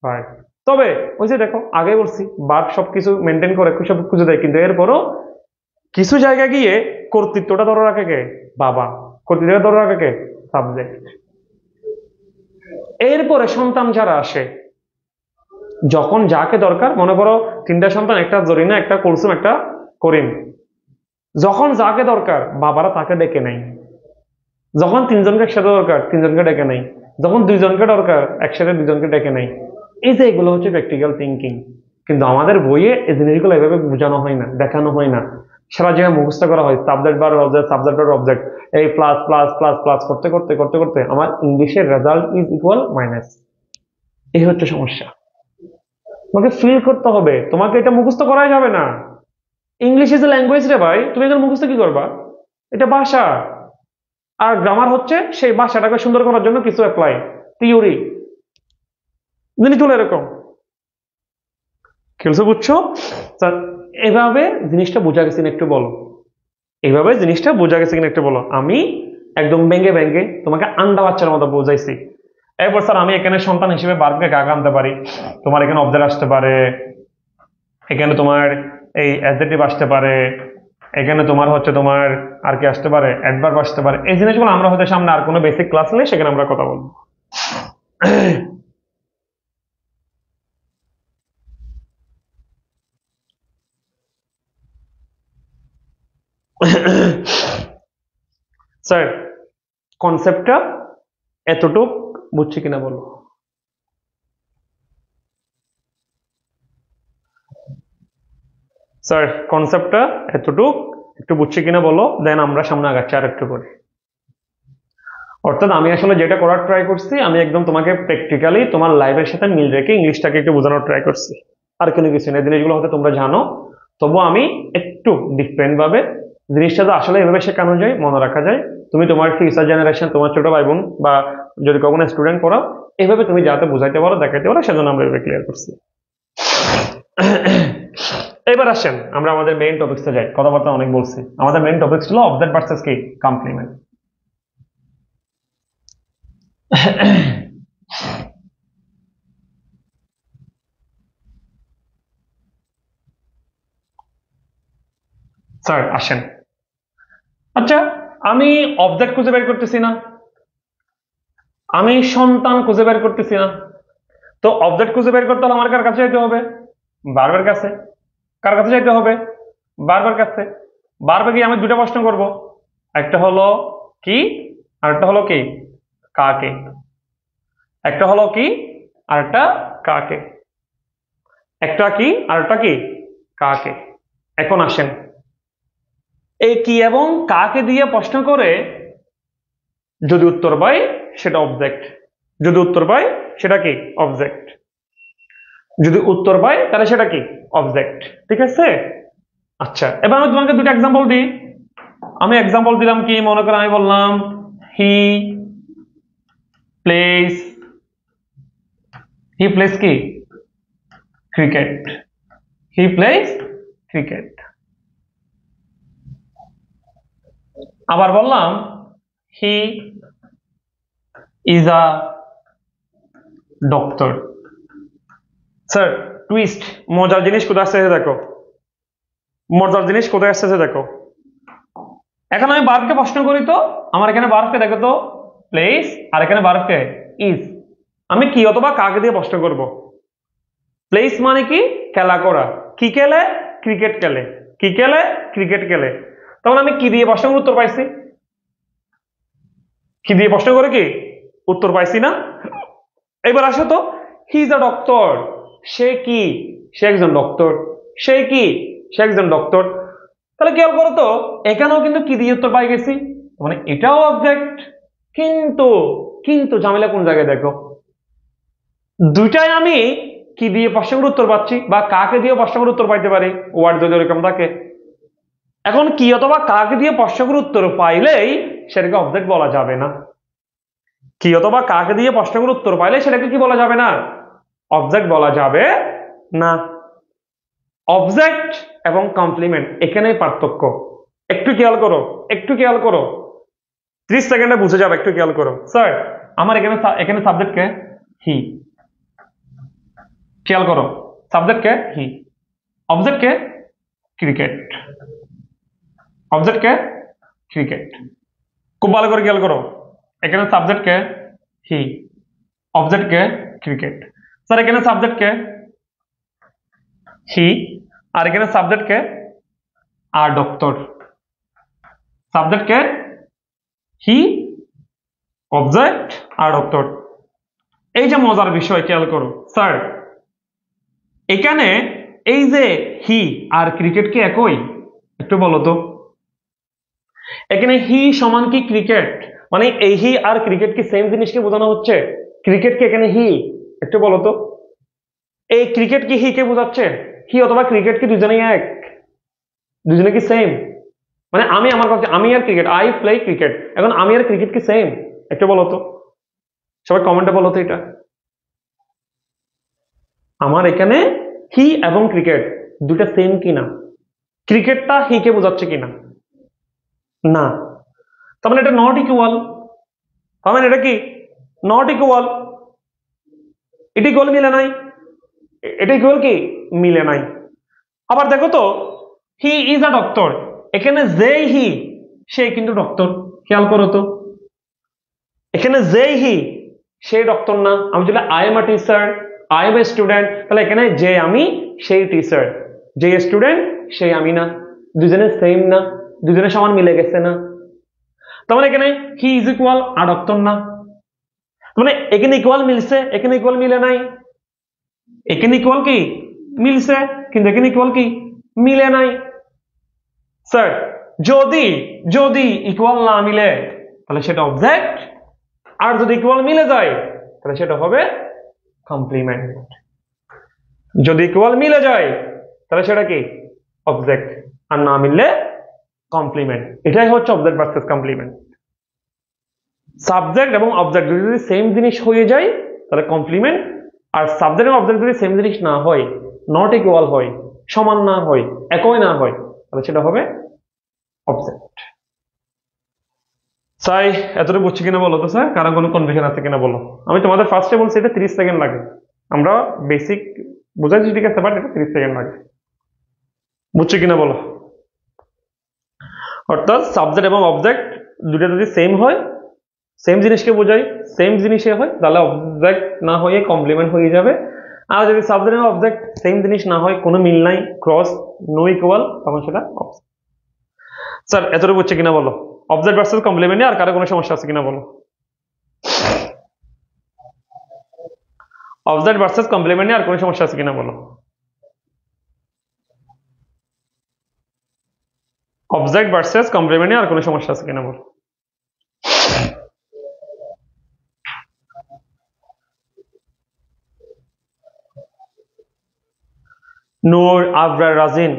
ভার্ব। তবে ওই যে দেখো, আগে বলছি ভার্ব সবকিছু মেনটেন করে, সব খুঁজে দেয়, কিন্তু এরপরও কিছু জায়গায় গিয়ে কর্তৃত্বটা ধরে রাখে কে? বাবা। কর্তৃত্বটা ধরে রাখে কে? সাবজেক্ট। এরপরে সন্তান যারা আসে, যখন যাকে দরকার, মনে করো তিনটা সন্তান, একটা জরিনা, একটা কুলসুম, একটা করিম, যখন যাকে দরকার বাবারা তাকে ডেকে নেয়। যখন তিনজনকে একসাথে দরকার তিনজনকে ডেকে নাই, যখন দুইজনকে দরকার একসাথে দুইজনকে ডেকে নাই। এই যে এগুলো হচ্ছে প্র্যাকটিক্যাল থিঙ্কিং। কিন্তু আমাদের বইয়ে এই জিনিসগুলো এভাবে বোঝানো হয় না, দেখানো হয় না। সারা জায়গায় মুখস্থ করা হয় সাবজেক্ট বার অবজেক্ট, সাবজেক্ট বার অবজেক্ট, এই প্লাস প্লাস প্লাস প্লাস করতে করতে করতে করতে আমার ইংলিশের রেজাল্ট ইজ ইকুয়াল মাইনাস। এই হচ্ছে সমস্যা। তোমাকে ফিল করতে হবে, তোমাকে এটা মুখস্থ করাই যাবে না। ইংলিশ ইজ এ ল্যাঙ্গুয়েজ রে ভাই, তুমি এখানে মুখস্থ কি করবা? এটা ভাষা। আর গ্রামার হচ্ছে সেই ভাষাটাকে সুন্দর করার জন্য কিছু অ্যাপ্লাই থিওরি। জিনিসগুলো এরকম খেলছো, বুঝছো? এভাবে জিনিসটা বোঝা গেছে কিনা একটু বলো, এইভাবে জিনিসটা বোঝা গেছে কিনা একটু বলো। আমি একদম ভেঙ্গে ভেঙ্গে তোমাকে আন্ডা বাচ্চার মতো বোঝাইছি। এরপর স্যার আমি এখানে সন্তান হিসেবে বার্বকে কাকে আনতে পারি? তোমার এখানে অবজেক্ট আসতে পারে, এখানে তোমার এই অ্যাডজেক্টিভ আসতে পারে, এখানে তোমার হচ্ছে তোমার আর কি আসতে পারে, অ্যাডভার্ব আসতে পারে। এই জিনিসগুলো আমরা হয়তো সামনে আর কোনো বেসিক ক্লাস নেই, সেখানে আমরা কথা বলবো। স্যার কনসেপ্টটা এতটুক বুঝছি কিনা বলো। স্যার কনসেপ্টটা এতটুক একটু বুঝছি কিনা বলো, দেন আমরা সামনে আগাচ্ছি আর একটু করে। অর্থাৎ আমি আসলে যেটা করার ট্রাই করছি, আমি একদম তোমাকে প্র্যাকটিক্যালি তোমার লাইফের সাথে মিল রেখে ইংলিশটাকে একটু বোঝানোর ট্রাই করছি। আর কোনো কিছু নেই, জিনিসগুলো হয়তো তোমরা জানো, তবু আমি একটু ডিফারেন্ট ভাবে জিনিসটা তো আসলে এভাবে শেখানো যায়, মনে রাখা যায়। তুমি তোমার ফিউচার জেনারেশন, তোমার ছোট ভাই বোন বা যদি কখনো স্টুডেন্ট পড়াও, এভাবে তুমি যাতে বোঝাইতে পারো, দেখাইতে পারো, সেজন্য আমরা এভাবে ক্লিয়ার করছি। এবার আসেন আমরা আমাদের মেইন টপিকসে যাই, কথাবার্তা অনেক বলছি। আমাদের মেইন টপিক ছিল অবজেক্ট ভার্সেস কি কমপ্লিমেন্ট। স্যার আসেন। আচ্ছা, আমি অবজেক্ট খুঁজে বের করতেছি না, আমি সন্তান খুঁজে বের করতেছি না। তো অবজেক্ট খুঁজে বের করতে হলে আমার কার কাছে যেতে হবে? বারবার কাছে। কার কাছে যেতে হবে? বারবার কাছে। বারবার গিয়ে আমি দুটো প্রশ্ন করব, একটা হলো কি আর একটা হলো কি কাকে। একটা হলো কি আর একটা কাকে। একটা কি আর একটা কি কাকে। এখন আসেন, এই কি এবং কাকে দিয়ে প্রশ্ন করে যদি উত্তর পাই সেটা অবজেক্ট, যদি উত্তর পাই সেটা কি অবজেক্ট, যদি উত্তর পাই তাহলে সেটা কি অবজেক্ট। ঠিক আছে? আচ্ছা, এবার আমি তোমাকে দুটো এক্সাম্পল দিই। আমি এক্সাম্পল দিলাম কি, মনে করো আমি বললাম হি প্লেস, হি প্লেস কি ক্রিকেট, হি প্লেস ক্রিকেট। আবার বললাম he is a doctor. Sir twist, মজার জিনিস কোথায় আসছে দেখো, মজার জিনিস কোথায় আসছে দেখো। এখন আমি বার্বকে প্রশ্ন করি, তো আমার এখানে বার্বকে দেখো তো প্লেস, আর এখানে বার্বকে ইজ। আমি কি অথবা কাকে দিয়ে প্রশ্ন করব? প্লেস মানে কি খেলা করা, কি খেলে ক্রিকেট খেলে, কি খেলে ক্রিকেট খেলে। তখন আমি কি দিয়ে প্রশ্ন উত্তর পাইছি? কি দিয়ে প্রশ্ন করে কি উত্তর পাইছি না? এবার আসো তো, হি ইজ আ ডক্টর, সে কি, সে একজন ডক্টর, সে কি, সে একজন ডক্টর। তাহলে খেয়াল করো তো, এখানেও কিন্তু কি দিয়ে উত্তর পাই গেছি, মানে এটাও অবজেক্ট। কিন্তু কিন্তু ঝামেলা কোন জায়গায় দেখো, দুইটাই আমি কি দিয়ে প্রশ্নের উত্তর পাচ্ছি, বা কাকে দিয়ে প্রশ্নের উত্তর পাইতে পারি, ওয়ার্ড যদি এরকম থাকে। এখন কি অথবা কাকে দিয়ে প্রশ্নের উত্তর পাইলেই সেটাকে অবজেক্ট বলা যাবে না। কি অথবা কাকে দিয়ে প্রশ্নের উত্তর পাইলে সেটাকে কি বলা যাবে না? অবজেক্ট বলা যাবে না। অবজেক্ট এবং কমপ্লিমেন্ট, এখানেই পার্থক্য। একটু খেয়াল করো, একটু খেয়াল করো, 30 সেকেন্ডে বুঝে যাবে, একটু খেয়াল করো। স্যার আমার এখানে এখানে সাবজেক্ট কে হি, খেয়াল করো, সাবজেক্ট কে হি, অবজেক্ট কে ক্রিকেট, অবজেক্ট কে ক্রিকেট। খুব ভালো করে খেয়াল করো, এখানে সাবজেক্ট কে হি, অবজেক্ট কে ক্রিকেট। স্যার এখানে সাবজেক্ট কে হি, আর এখানে সাবজেক্ট কে আর ডক্টর। সাবজেক্ট কে হি অবজেক্ট আর ডক্টর। এই যে মজার বিষয় খেয়াল করো স্যার, এখানে এই যে হি আর ক্রিকেট কি একই? একটু বলো তো। এখানে হি সমান কি ক্রিকেট, মানে এই হি আর ক্রিকেট কি সেম জিনিসকে বোঝানো হচ্ছে? ক্রিকেট কি এখানে হি? একটু বলো তো। এই ক্রিকেট কি হি কে বোঝাচ্ছে? হি অথবা ক্রিকেট কি দুজনেই এক? দুজনে কি সেম? মানে আমি আমার কথা, আমি আর ক্রিকেট, আই প্লে ক্রিকেট, এখন আমি আর ক্রিকেট কি সেম? একটু বলো তো, সবাই কমেন্টে বলো তো এটা। আমার এখানে হি এবং ক্রিকেট দুটা সেম কিনা? ক্রিকেটটা হি কে বোঝাচ্ছে কিনা? না। তার মানে এটা নট ইকুয়াল। তার মানে এটা কি নট ইকুয়াল? এটা ইকুয়াল মিলে নাই। এটা ইকুয়াল কি মিলে নাই। আবার দেখো তো, হি ইজ আ ডক্টর, এখানে যেই হি সে কিন্তু ডক্টর। খেয়াল করো তো, এখানে যেই হি সে ডক্টর না। আমি যদি I am a teacher, I M a student, তাহলে এখানে যে আমি সেই টিচার, যে স্টুডেন্ট সেই আমি না। দুজনে সেম না, দুজনে সমান মিলে গেছে না। তার মানে এখানে হি ইজ ইকুয়াল আর ডক্টর না। মানে এখানে ইকুয়াল মিলছে, এখানে ইকুয়াল মিলে নাই। এখানে ইকুয়াল কি মিলছে, কিন্তু এখানে ইকুয়াল কি মিলে নাই। স্যার যদি যদি ইকুয়াল না মিলে তাহলে সেটা অবজেক্ট, আর যদি ইকুয়াল মিলে যায় তাহলে সেটা হবে কমপ্লিমেন্ট। যদি ইকুয়াল মিলে যায় তাহলে সেটা কি অবজেক্ট, আর না মিললে কমপ্লিমেন্ট। এটাই হচ্ছে অবজেক্ট ভার্সেস কমপ্লিমেন্ট। সাবজেক্ট এবং অবজেক্ট যদি সেম জিনিস হয়ে যায় তাহলে কমপ্লিমেন্ট, আর সাবজেক্ট এবং অবজেক্ট যদি সেম জিনিস না হয়, নট ইকুয়াল হয়, সমান না হয়, একই না হয়, তাহলে সেটা হবে অবজেক্ট। স্যার এতটুকু বুঝছি কিনা বলো তো স্যার, কারণ কোনো কনফিউশন আছে কিনা বলো। আমি তোমাদের ফার্স্টে বলছি এটা 30 সেকেন্ড লাগে, আমরা বেসিক বুঝাইছি ঠিক আছে, বাট এটা 30 সেকেন্ড লাগে। বুঝছো কিনা বলো। অর্থাৎ সাবজেক্ট এবং অবজেক্ট দুটো যদি সেম হয়, সেম জিনিসকে বোঝায়, সেম জিনিসে হয়, তাহলে অবজেক্ট না হয়ে কমপ্লিমেন্ট হয়ে যাবে। আর যদি সাবজেক্ট এবং অবজেক্ট সেম জিনিস না হয়, কোনো মিল নাই, ক্রস, নো ইকুয়াল, তখন সেটা অবজেক্ট। স্যার এতটুকু বুঝছে কিনা বলো। অবজেক্ট ভার্সেস কমপ্লিমেন্ট আর কারো কোনো সমস্যা আছে কিনা বলো। অবজেক্ট ভার্সেস কমপ্লিমেন্ট আর কোনো সমস্যা আছে কিনা বলো। অবজেক্ট ভার্সেস কমপ্লিমেন্ট আর কোনো সমস্যা আছে কিনা বলো। নূর, আবরার, রাজিন,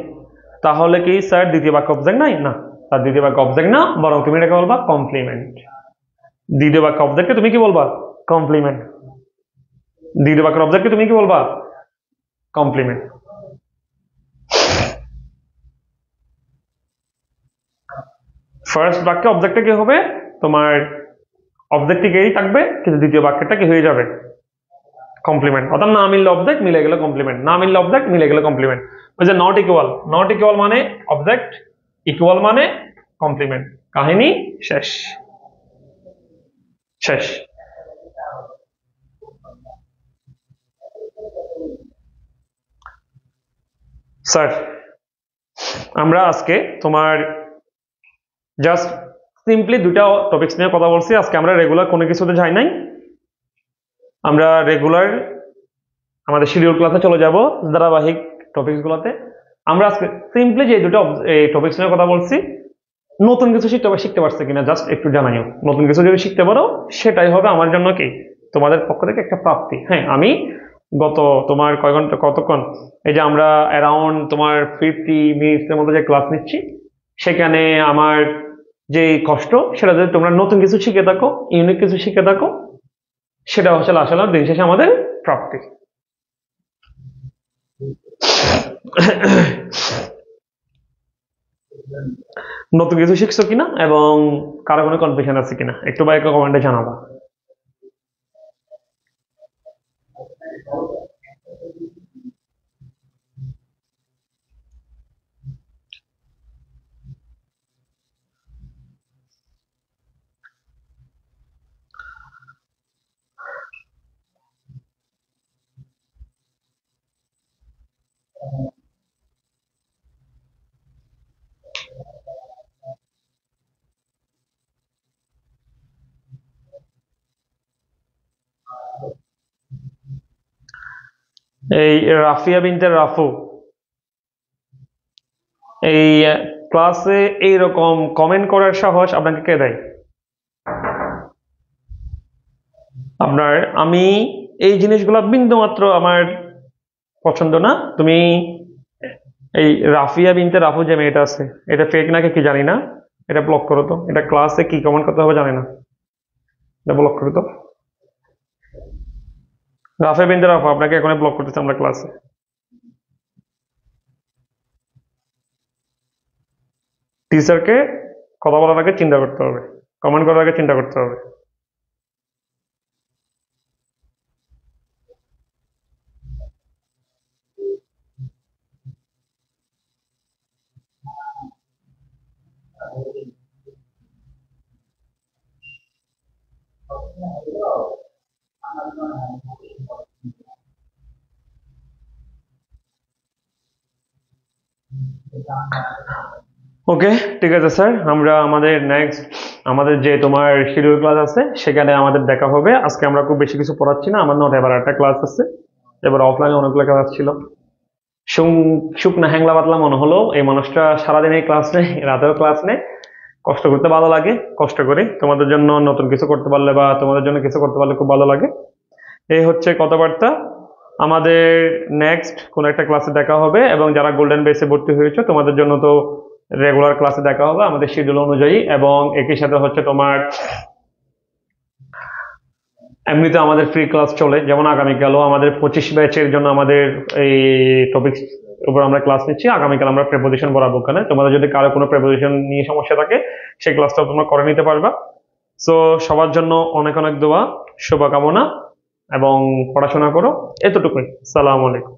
তাহলে কি স্যার দ্বিতীয় বাক্য অবজেক্ট নাই? না, তার দ্বিতীয় বাক্য অবজেক্ট না, বরং তুমি এটাকে বলবা কমপ্লিমেন্ট। দ্বিতীয় বাক্য অবজেক্টকে তুমি কি বলবা? কমপ্লিমেন্ট। দ্বিতীয় বাক্যের অবজেক্টকে তুমি কি বলবা? কমপ্লিমেন্ট। ফার্স্ট বাক্যে অবজেক্টটা কি হবে? তোমার অবজেক্টটিকেই থাকবে, কিন্তু দ্বিতীয় বাক্যটা কি হয়ে যাবে? কমপ্লিমেন্ট। অর্থাৎ না মিললে অবজেক্ট, মিলে গেলে কমপ্লিমেন্ট, না মিললে অবজেক্ট, মিলে গেলে কমপ্লিমেন্ট। ওই যে নট ইকুয়াল, নট ইকুয়াল মানে অবজেক্ট, ইকুয়াল মানে কমপ্লিমেন্ট। কাহিনী শেষ। শেষ। স্যার আমরা আজকে তোমার জাস্ট সিম্পলি দুটা টপিকস নিয়ে কথা বলছি। আজকে আমরা রেগুলার কোনো কিছুতে যাই নাই, আমরা রেগুলার আমাদের শিডিউল ক্লাসে চলে যাব ধারাবাহিক টপিকস গুলোতে। আমরা আজকে সিম্পলি যে দুটো টপিকস নিয়ে কথা বলছি, নতুন কিছু শিখতে পারছে কিনা জাস্ট একটু জানাইও। নতুন কিছু যদি শিখতে পারো সেটাই হবে আমার জন্য কি তোমাদের পক্ষ থেকে একটা প্রাপ্তি। হ্যাঁ, আমি গত তোমার কয় ঘন্টা, কতক্ষণ, এই যে আমরা অ্যারাউন্ড তোমার 50 মিনিটস এর মতো যে ক্লাস নিচ্ছি, সেখানে আমার যে কষ্ট, সেটা যদি তোমরা নতুন কিছু শিখে থাকো, ইউনিক কিছু শিখে থাকো, সেটা হচ্ছে আসলে দিন শেষে আমাদের প্রাপ্তি। নতুন কিছু শিখছো কিনা এবং কারো কোনো কনফিউশন আছে কিনা একটু বা কমেন্টে জানাবা। এই রাফিয়া বিনতে রাফু এই ক্লাসে এইরকম কমেন্ট করার সাহস আপনাকে কে দেয়? আপনার আমি এই জিনিসগুলো বিন্দু মাত্র আমার পছন্দ না। তুমি এই রাফিয়া বিনতে রাফু যে মেয়েটা আছে, এটা ফেক নাকি কি জানি না, এটা ব্লক করো তো। এটা ক্লাসে কি কমেন্ট করতে হবে জানি না, এটা ব্লক করো তো। রাফিয়া বিনতে রাফু, আপনাকে এখন ব্লক করতেছে আমরা ক্লাসে। টিচারকে কথা বলার আগে চিন্তা করতে হবে, কমেন্ট করার আগে চিন্তা করতে হবে। ওকে, ঠিক আছে স্যার, আমরা আমাদের যে তোমার শিডিউল ক্লাস আছে সেখানে আমাদের দেখা হবে। আজকে আমরা খুব বেশি কিছু পড়াচ্ছি না, আমার নট এবার একটা ক্লাস আছে, এবার অফলাইনে অনেকগুলো ক্লাস ছিল। শুকনা হ্যাংলা পাতলা মনে হলো এই মানুষটা সারাদিন এই ক্লাস নেই, রাতেও ক্লাস নেই। কষ্ট করতে ভালো লাগে, কষ্ট করি তোমাদের জন্য, নতুন কিছু করতে পারলে বা তোমাদের জন্য কিছু করতে পারলে খুব ভালো লাগে। এই হচ্ছে কথাবার্তা। আমাদের নেক্সট কোন একটা ক্লাসে দেখা হবে, এবং যারা গোল্ডেন বেসে ভর্তি হয়েছে তোমাদের জন্য তো রেগুলার ক্লাসে দেখা হবে আমাদের শিডিউল অনুযায়ী। এবং একই সাথে হচ্ছে তোমার এমনিতে আমাদের ফ্রি ক্লাস চলে, যেমন আগামীকালও আমাদের 25 ব্যাচের জন্য আমাদের এই টপিক উপর আমরা ক্লাস নিচ্ছি। আগামীকাল আমরা প্রেপোজিশন পড়াবো ওখানে। তোমাদের যদি কারো কোনো প্রেপোজিশন নিয়ে সমস্যা থাকে সেই ক্লাসটা তোমরা করে নিতে পারবা। সো সবার জন্য অনেক অনেক দোয়া, শুভকামনা, এবং পড়াশোনা করো। এতটুকুই। সালাম আলাইকুম।